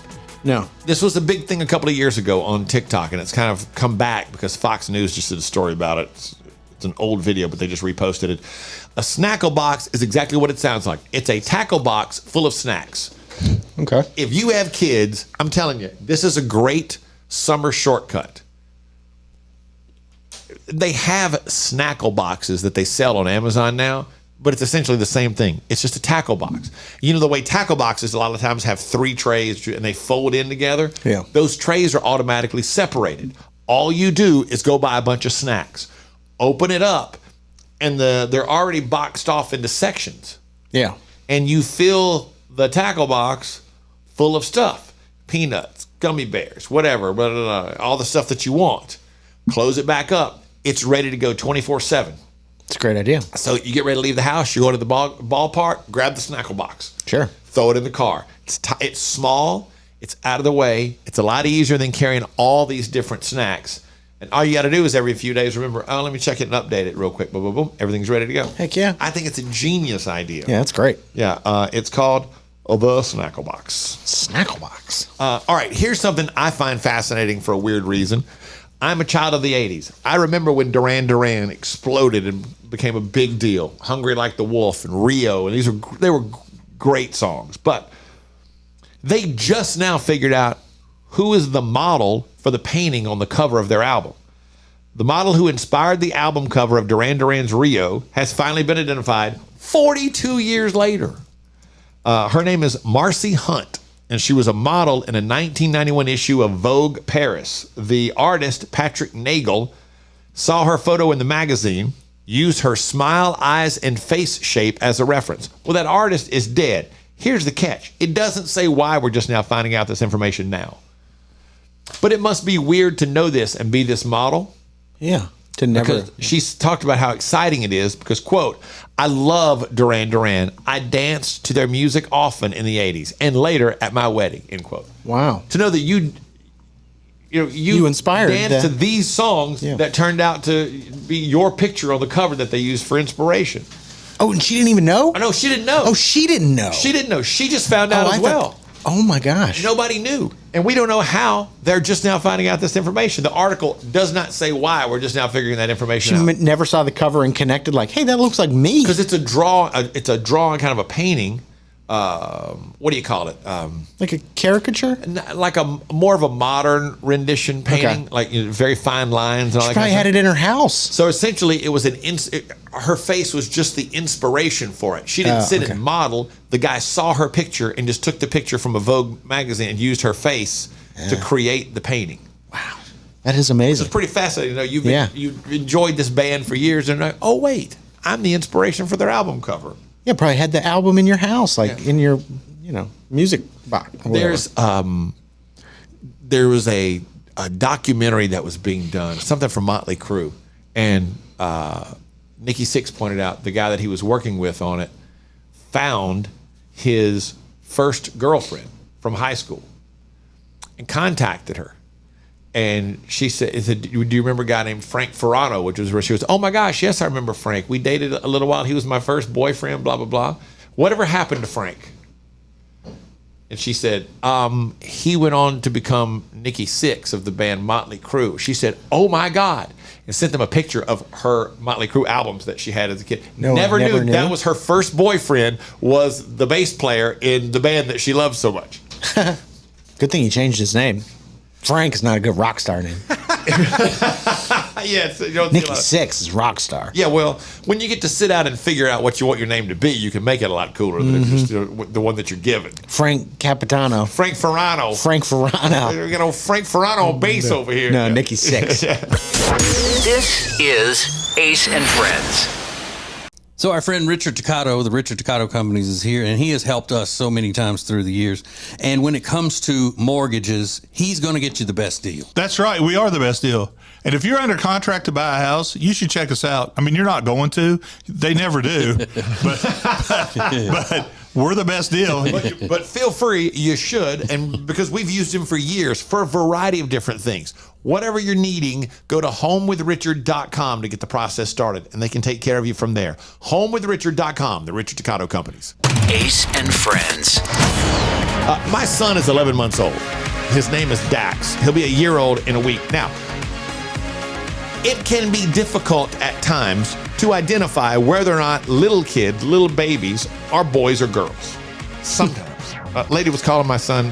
No. This was a big thing a couple of years ago on TikTok, and it's kind of come back because Fox News just did a story about it. It's an old video, but they just reposted it. A Snackle Box is exactly what it sounds like. It's a tackle box full of snacks. Okay. If you have kids, I'm telling you, this is a great summer shortcut. They have Snackle boxes that they sell on Amazon now, but it's essentially the same thing. It's just a tackle box. You know, the way tackle boxes a lot of times have 3 trays and they fold in together? Yeah. Those trays are automatically separated. All you do is go buy a bunch of snacks, open it up, and they're already boxed off into sections. Yeah. And you fill the tackle box full of stuff. Peanuts, gummy bears, whatever, blah, blah, blah, all the stuff that you want. Close it back up. It's ready to go 24/7. It's a great idea. So you get ready to leave the house, you go to the ballpark, grab the Snackle box. Sure. Throw it in the car. It's small, it's out of the way, it's a lot easier than carrying all these different snacks. And all you got to do is every few days remember, let me check it and update it real quick. Boom, boom, boom. Everything's ready to go. Heck yeah. I think it's a genius idea. Yeah, that's great. Yeah, it's called the Snackle Box. Snackle Box. All right, here's something I find fascinating for a weird reason. I'm a child of the 80s. I remember when Duran Duran exploded and became a big deal. Hungry Like the Wolf and Rio, and they were great songs. But they just now figured out who is the model for the painting on the cover of their album. The model who inspired the album cover of Duran Duran's Rio has finally been identified 42 years later. Her name is Marcy Hunt, and she was a model in a 1991 issue of Vogue Paris. The artist, Patrick Nagel, saw her photo in the magazine, used her smile, eyes, and face shape as a reference. Well, that artist is dead. Here's the catch. It doesn't say why we're just now finding out this information now. But it must be weird to know this and be this model. Yeah. To never. Because she's talked about how exciting it is because, quote, I love Duran Duran. I danced to their music often in the 80s and later at my wedding, end quote. Wow. To know that you inspired danced to these songs that turned out to be your picture on the cover that they used for inspiration. Oh, and she didn't even know? Oh, no, she didn't know. Oh, she didn't know. She didn't know. She just found out as well. Oh my gosh. Nobody knew. And we don't know how. They're just now finding out this information. The article does not say why. We're just now figuring that information out. She never saw the cover and connected like, hey, that looks like me. Because it's a drawing, kind of a painting. What do you call it? Like a caricature? Like more of a modern rendition painting, like very fine lines and all that. She probably had it in her house. So essentially, it was her face was just the inspiration for it. She didn't sit and model. The guy saw her picture and just took the picture from a Vogue magazine and used her face to create the painting. Wow, that is amazing. It's pretty fascinating. You know, you've enjoyed this band for years, and like, oh wait, I'm the inspiration for their album cover. Yeah, probably had the album in your house, like in your, music box. There was a documentary that was being done, something from Motley Crue, and Nikki Sixx pointed out the guy that he was working with on it found his first girlfriend from high school and contacted her. And she said, do you remember a guy named Frank Ferrano? Which was where she was, oh my gosh, yes, I remember Frank. We dated a little while. He was my first boyfriend, blah, blah, blah. Whatever happened to Frank? And she said, he went on to become Nikki Sixx of the band Motley Crue. She said, oh my God. And sent them a picture of her Motley Crue albums that she had as a kid. Never knew that was her first boyfriend, was the bass player in the band that she loved so much. Good thing he changed his name. Frank is not a good rock star name. Yes, Nikki Sixx is rock star. Yeah, well, when you get to sit down and figure out what you want your name to be, you can make it a lot cooler than just the one that you're given. Frank Capitano. Frank Ferrano. Frank Ferrano. Frank Ferrano bass over here. No, Nikki Sixx. This is Ace and Friends. So our friend Richard Toccato, the Richard Toccato Companies, is here, and he has helped us so many times through the years. And when it comes to mortgages, he's going to get you the best deal. That's right. We are the best deal. And if you're under contract to buy a house, you should check us out. I mean, you're not going to. They never do. but we're the best deal. But feel free, you should, and because we've used him for years for a variety of different things. Whatever you're needing, go to homewithrichard.com to get the process started, and they can take care of you from there. Homewithrichard.com, the Richard Toccato Companies. Ace and Friends. My son is 11 months old. His name is Dax. He'll be a year old in a week. Now, it can be difficult at times to identify whether or not little kids, little babies, are boys or girls. Sometimes. A lady was calling my son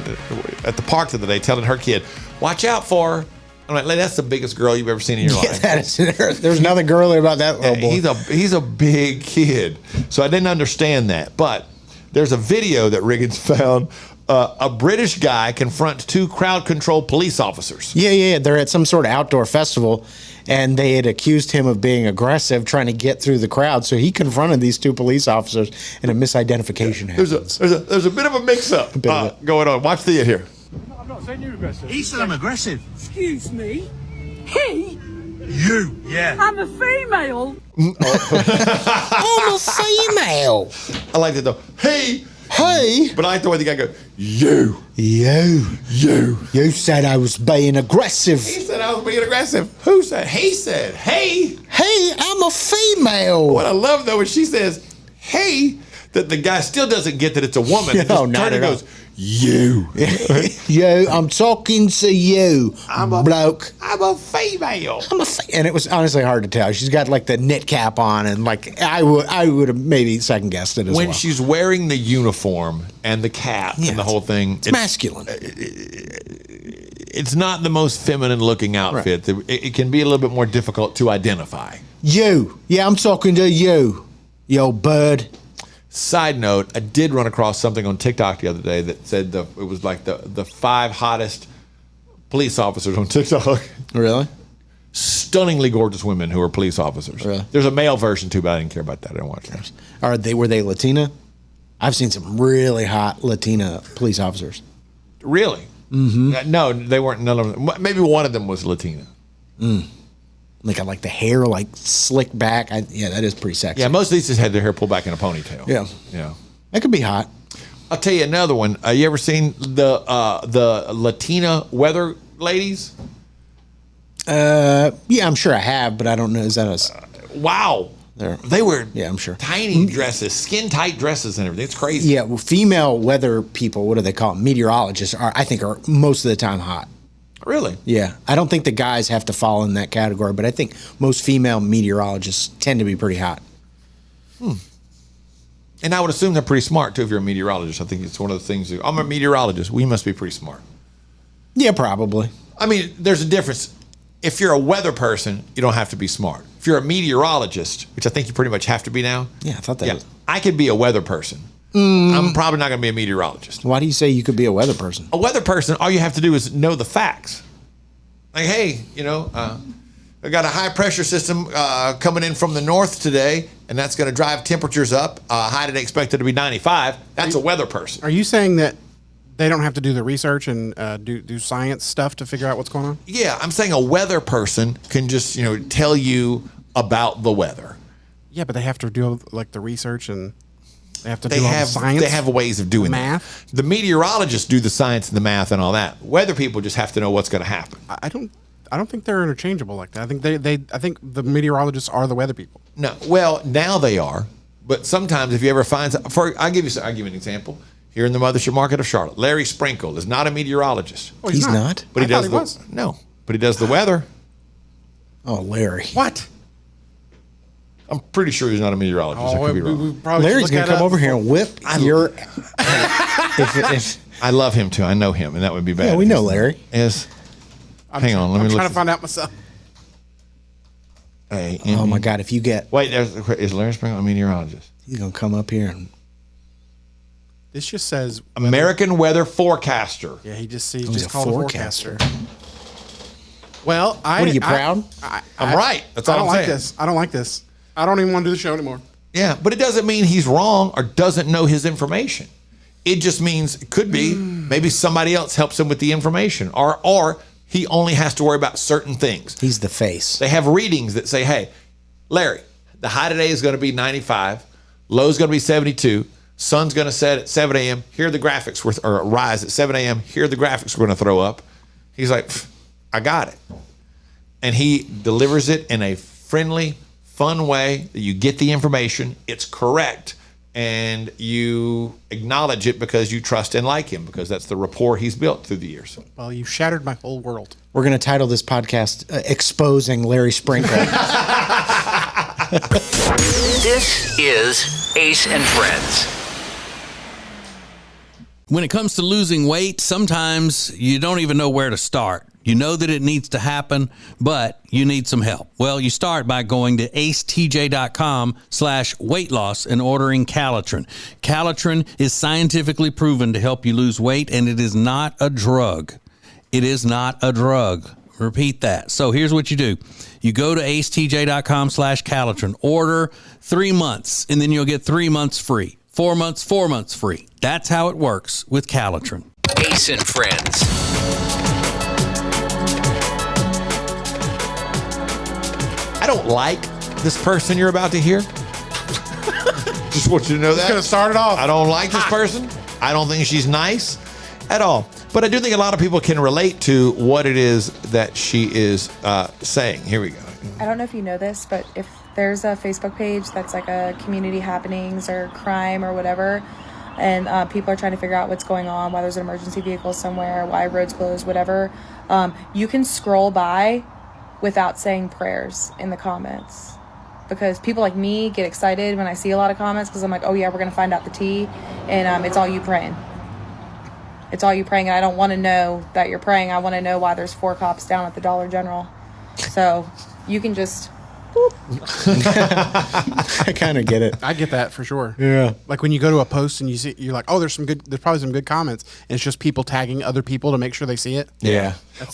at the park the other day, telling her kid, watch out for her. I'm like, that's the biggest girl you've ever seen in your life. There's nothing girly about that little boy. He's a big kid. So I didn't understand that. But there's a video that Riggins found. A British guy confronts two crowd control police officers. Yeah. They're at some sort of outdoor festival, and they had accused him of being aggressive, trying to get through the crowd. So he confronted these two police officers, and a misidentification happens. There's a bit of a mix-up going on. Watch the here. I'm not saying you're aggressive. He said I'm aggressive. Excuse me? He? You? Yeah. I'm a female. I'm a female. I like it though. Hey. But I like the way the guy goes, you. You said I was being aggressive. He said I was being aggressive. Who said? He said, hey. Hey, I'm a female. What I love though is she says, hey, that the guy still doesn't get that it's a woman. No, not at all. Goes, you. You, I'm talking to you, bloke. I'm a female. And it was honestly hard to tell. She's got like the knit cap on, and like I would have maybe second guessed it as well. When she's wearing the uniform and the cap and the whole thing, it's masculine. it's not the most feminine looking outfit. Right. It can be a little bit more difficult to identify. You. Yeah, I'm talking to you, you old bird. Side note, I did run across something on TikTok the other day that said it was like the 5 hottest police officers on TikTok. Really? Stunningly gorgeous women who are police officers. Really? There's a male version too, but I didn't care about that. I didn't watch that. Were they Latina? I've seen some really hot Latina police officers. Really? Mm-hmm. No, they weren't. None of them. Maybe one of them was Latina. Like the hair like slicked back. Yeah, that is pretty sexy. Yeah, most of these just had their hair pulled back in a ponytail. Yeah. That could be hot. I'll tell you another one. You ever seen the Latina weather ladies? Yeah, I'm sure I have, but I don't know. Is that a wow? They were I'm sure tiny dresses, skin tight dresses, and everything. It's crazy. Yeah, well, female weather people, what do they call them? Meteorologists I think are most of the time hot. Really? Yeah, I don't think the guys have to fall in that category, but I think most female meteorologists tend to be pretty hot. And I would assume they're pretty smart too. If you're a meteorologist, I think it's one of the things. I'm a meteorologist. We must be pretty smart. Yeah, probably. I mean, there's a difference. If you're a weather person, you don't have to be smart. If you're a meteorologist, which I think you pretty much have to be now. Yeah, I thought that was... I could be a weather person. I'm probably not going to be a meteorologist. Why do you say you could be a weather person? A weather person, all you have to do is know the facts. Like, hey, I got a high pressure system coming in from the north today, and that's going to drive temperatures up. High today expected to be 95. That's a weather person. Are you saying that they don't have to do the research and do science stuff to figure out what's going on? Yeah, I'm saying a weather person can just, tell you about the weather. Yeah, but they have to do like the research and they have to do all the science. They have ways of doing math. That. The meteorologists do the science and the math and all that. Weather people just have to know what's going to happen. I don't think they're interchangeable like that. I think I think the meteorologists are the weather people. No, well, now they are. But sometimes if you ever find I'll give you an example. Here in the mothership market of Charlotte, Larry Sprinkle is not a meteorologist. Oh, he's not. But he does but he does the weather. Oh, Larry. What? I'm pretty sure he's not a meteorologist. I could be wrong. Larry's gonna come over here and whip your. I love him too. I know him, and that would be bad. Yeah, we know Larry. Yes. Hang on, let me look. I'm trying to find out myself. Hey, oh my God! If you get is Larry Sprinkle a meteorologist? He's gonna come up here and. This just says American Weather Forecaster. Yeah, he's just called a forecaster. Well, what are you proud? I'm right. That's all I'm saying. I don't like this. I don't even want to do the show anymore. Yeah, but it doesn't mean he's wrong or doesn't know his information. It just means it could be maybe somebody else helps him with the information, or he only has to worry about certain things. He's the face. They have readings that say, "Hey, Larry, the high today is going to be 95, low's going to be 72." Sun's going to set at 7 a.m. Here are the graphics, or rise at 7 a.m. Here are the graphics we're going to throw up. He's like, I got it. And he delivers it in a friendly, fun way that you get the information. It's correct. And you acknowledge it because you trust and like him, because that's the rapport he's built through the years. Well, you shattered my whole world. We're going to title this podcast Exposing Larry Sprinkle. This is Ace and Friends. When it comes to losing weight, sometimes you don't even know where to start. You know that it needs to happen, but you need some help. Well, you start by going to acetj.com/weight loss and ordering Calitrin. Calitrin is scientifically proven to help you lose weight, and it is not a drug. It is not a drug. Repeat that. So here's what you do. You go to acetj.com/Calitrin, order 3 months, and then you'll get 3 months free. 4 months free. That's how it works with Calitrin. Ace and Friends. I don't like this person you're about to hear. Just want you to know that. Just going to start it off. I don't like this person. I don't think she's nice at all. But I do think a lot of people can relate to what it is that she is saying. Here we go. I don't know if you know this, but if there's a Facebook page that's like a community happenings or crime or whatever, and people are trying to figure out what's going on, why there's an emergency vehicle somewhere, why roads closed, whatever, you can scroll by without saying prayers in the comments. Because people like me get excited when I see a lot of comments because I'm like, oh yeah, we're going to find out the tea, and it's all you praying. it's all you praying. And I don't want to know that you're praying. I want to know why there's 4 cops down at the Dollar General. So you can just. I kind of get it. I get that for sure. Yeah. Like when you go to a post and you see, you're like, oh, there's probably some good comments. And it's just people tagging other people to make sure they see it. Yeah.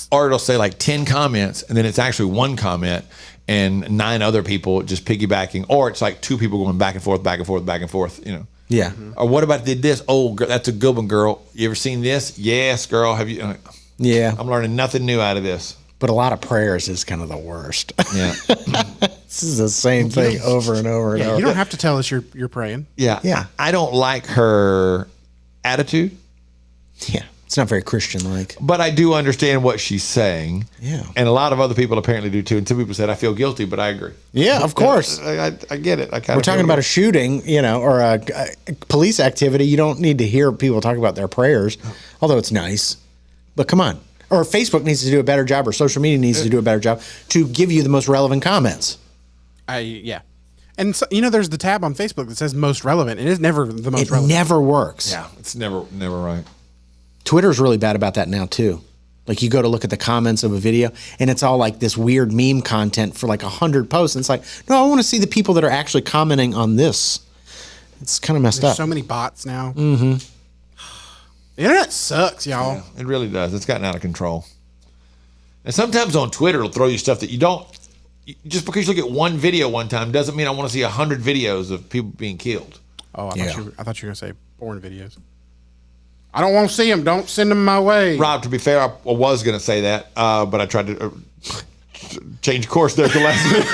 Or it'll say like 10 comments and then it's actually 1 comment and 9 other people just piggybacking. Or it's like 2 people going back and forth, back and forth, back and forth, you know. Yeah. Or what about did this? Oh, girl, that's a good one, girl. You ever seen this? Yes, girl. Have you? Yeah. I'm learning nothing new out of this. But a lot of prayers is kind of the worst. Yeah. This is the same thing over and over and over. You don't have to tell us you're praying. Yeah. Yeah. I don't like her attitude. Yeah. It's not very Christian-like. But I do understand what she's saying. Yeah. And a lot of other people apparently do too. And some people said, I feel guilty, but I agree. Yeah, of course. I get it. We're talking about a shooting, or a police activity. You don't need to hear people talk about their prayers, although it's nice. But come on. Or Facebook needs to do a better job, or social media needs to do a better job to give you the most relevant comments. Yeah. And so, there's the tab on Facebook that says most relevant. It is never the most relevant. It never works. Yeah, it's never right. Twitter's really bad about that now too. Like you go to look at the comments of a video and it's all like this weird meme content for like 100 posts. And it's like, no, I want to see the people that are actually commenting on this. It's kind of messed There's up. so many bots now. Mm-hmm. The internet sucks, y'all. Yeah, it really does. It's gotten out of control. And sometimes on Twitter, it'll throw you stuff that you don't. Just because you look at one video one time doesn't mean I want to see 100 videos of people being killed. Oh, I thought you were going to say porn videos. I don't want to see them. Don't send them my way. Rob, to be fair, I was going to say that, but I tried to change course there at the last minute.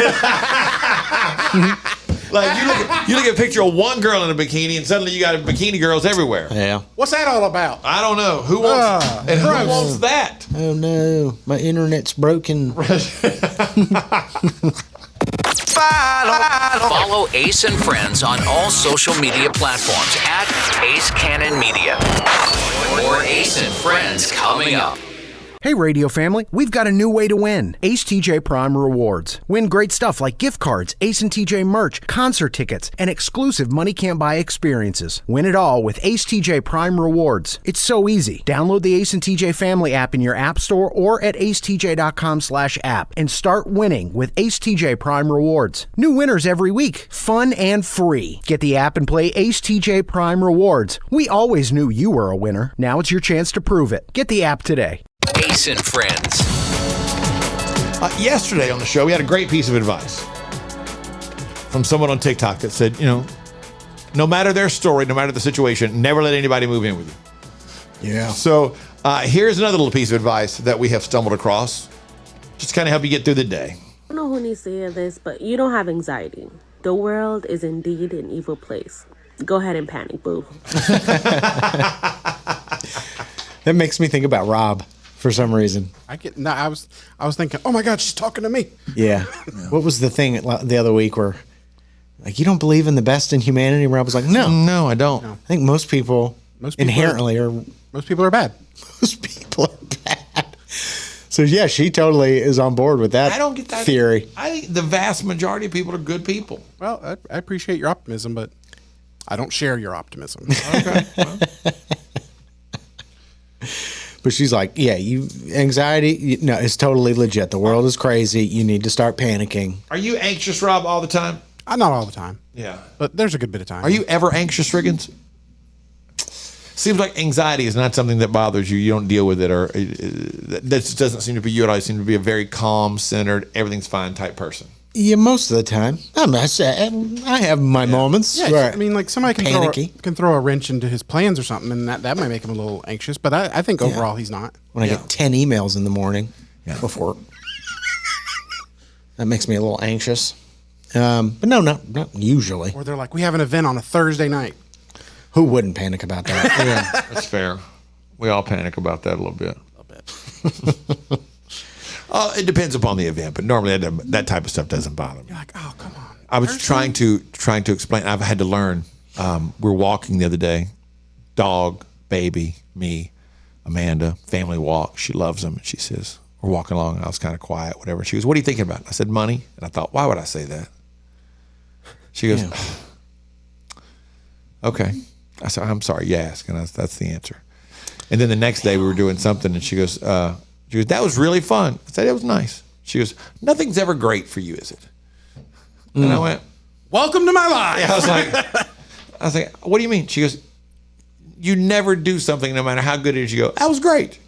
Like you look at a picture of one girl in a bikini, and suddenly you got bikini girls everywhere. Yeah. What's that all about? I don't know. Who wants who wants that? Oh no, my internet's broken. Follow Ace and Friends on all social media platforms at Ace Cannon Media. More Ace and Friends coming up. Hey, radio family, we've got a new way to win. Ace TJ Prime Rewards. Win great stuff like gift cards, Ace and TJ merch, concert tickets, and exclusive money can't buy experiences. Win it all with Ace TJ Prime Rewards. It's so easy. Download the Ace and TJ Family app in your app store or at acetj.com/app and start winning with Ace TJ Prime Rewards. New winners every week. Fun and free. Get the app and play Ace TJ Prime Rewards. We always knew you were a winner. Now it's your chance to prove it. Get the app today. Ace and Friends. Yesterday on the show, we had a great piece of advice from someone on TikTok that said, no matter their story, no matter the situation, never let anybody move in with you. Yeah. So here's another little piece of advice that we have stumbled across, just to kind of help you get through the day. I don't know who needs to hear this, but you don't have anxiety. The world is indeed an evil place. Go ahead and panic, boo. That makes me think about Rob. For some reason, I was thinking, oh my God, she's talking to me. Yeah. What was the thing the other week where, like, you don't believe in the best in humanity? Rob was like, no, I don't. I think most people inherently are. Most people are bad. Most people are bad. So yeah, she totally is on board with that. I don't get that theory. I think the vast majority of people are good people. Well, I appreciate your optimism, but I don't share your optimism. Okay. Well. But she's like, yeah, anxiety, no, it's totally legit. The world is crazy. You need to start panicking. Are you anxious, Rob, all the time? Not all the time. Yeah. But there's a good bit of time. Are you ever anxious, Riggins? Seems like anxiety is not something that bothers you. You don't deal with it, or that just doesn't seem to be you at all. You seem to be a very calm, centered, everything's fine type person. Yeah, most of the time. I have my moments. Yeah, where I mean, like somebody panicky. can throw a wrench into his plans or something, and that might make him a little anxious. But I think overall he's not. When I get 10 emails in the morning before, that makes me a little anxious. But no, not usually. Or they're like, we have an event on a Thursday night. Who wouldn't panic about that? Yeah, that's fair. We all panic about that a little bit. It depends upon the event, but normally that type of stuff doesn't bother me. You're like, oh, come on. I was trying to explain. I've had to learn. We're walking the other day, dog, baby, me, Amanda, family walk. She loves them. And she says, we're walking along. I was kind of quiet, whatever. She goes, what are you thinking about? I said, money. And I thought, why would I say that? She goes, okay. I said, I'm sorry you asked. And that's the answer. And then the next day we were doing something, and she goes, "That was really fun." I said, "It was nice." She goes, "Nothing's ever great for you, is it?" And I went, "Welcome to my life." Yeah, I was like, "What do you mean?" She goes, "You never do something, no matter how good it is. You go, that was great."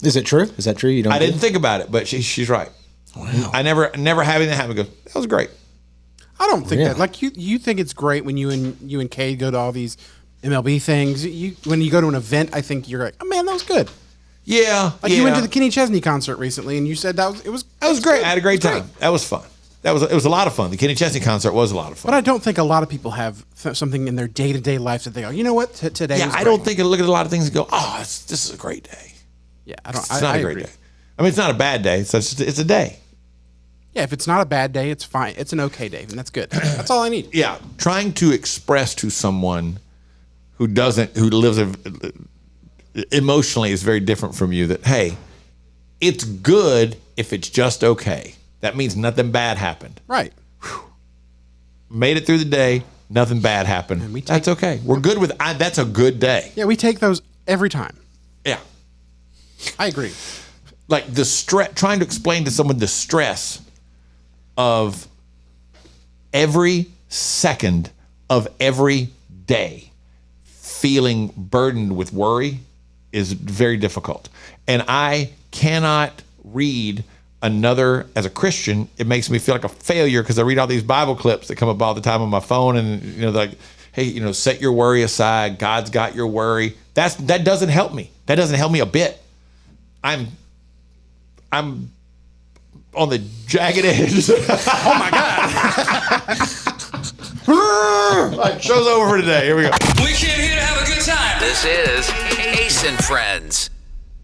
Is it true? Is that true? You don't? I didn't think about it, but she's right. Wow. I never having that happen. Go, that was great. I don't think that. Like you think it's great when you and Kay go to all these MLB things. When you go to an event, I think you're like, oh man, that was good. Yeah, like you went to the Kenny Chesney concert recently, and you said that was great. Good. I had a great time. That was fun. It was a lot of fun. The Kenny Chesney concert was a lot of fun. But I don't think a lot of people have something in their day-to-day life that they go, you know what, today. Yeah, was I great. don't think I look at a lot of things and go, oh, this is a great day. Yeah, I don't. It's not a great day. I mean, it's not a bad day. It's a day. Yeah, if it's not a bad day, it's fine. It's an okay day, and that's good. That's all I need. Yeah, trying to express to someone who lives emotionally is very different from you that, hey, it's good if it's just okay. That means nothing bad happened. Right. Whew. Made it through the day, nothing bad happened. That's okay. We're good with that's a good day. Yeah, we take those every time. Yeah. I agree. Like the stress, trying to explain to someone the stress of every second of every day feeling burdened with worry is very difficult. And I cannot read as a Christian, it makes me feel like a failure because I read all these Bible clips that come up all the time on my phone, and like, hey, set your worry aside. God's got your worry. That doesn't help me. That doesn't help me a bit. I'm on the jagged edge. Oh my God. Like, show's over for today. Here we go. We came here to have a good time. This is Ace and Friends.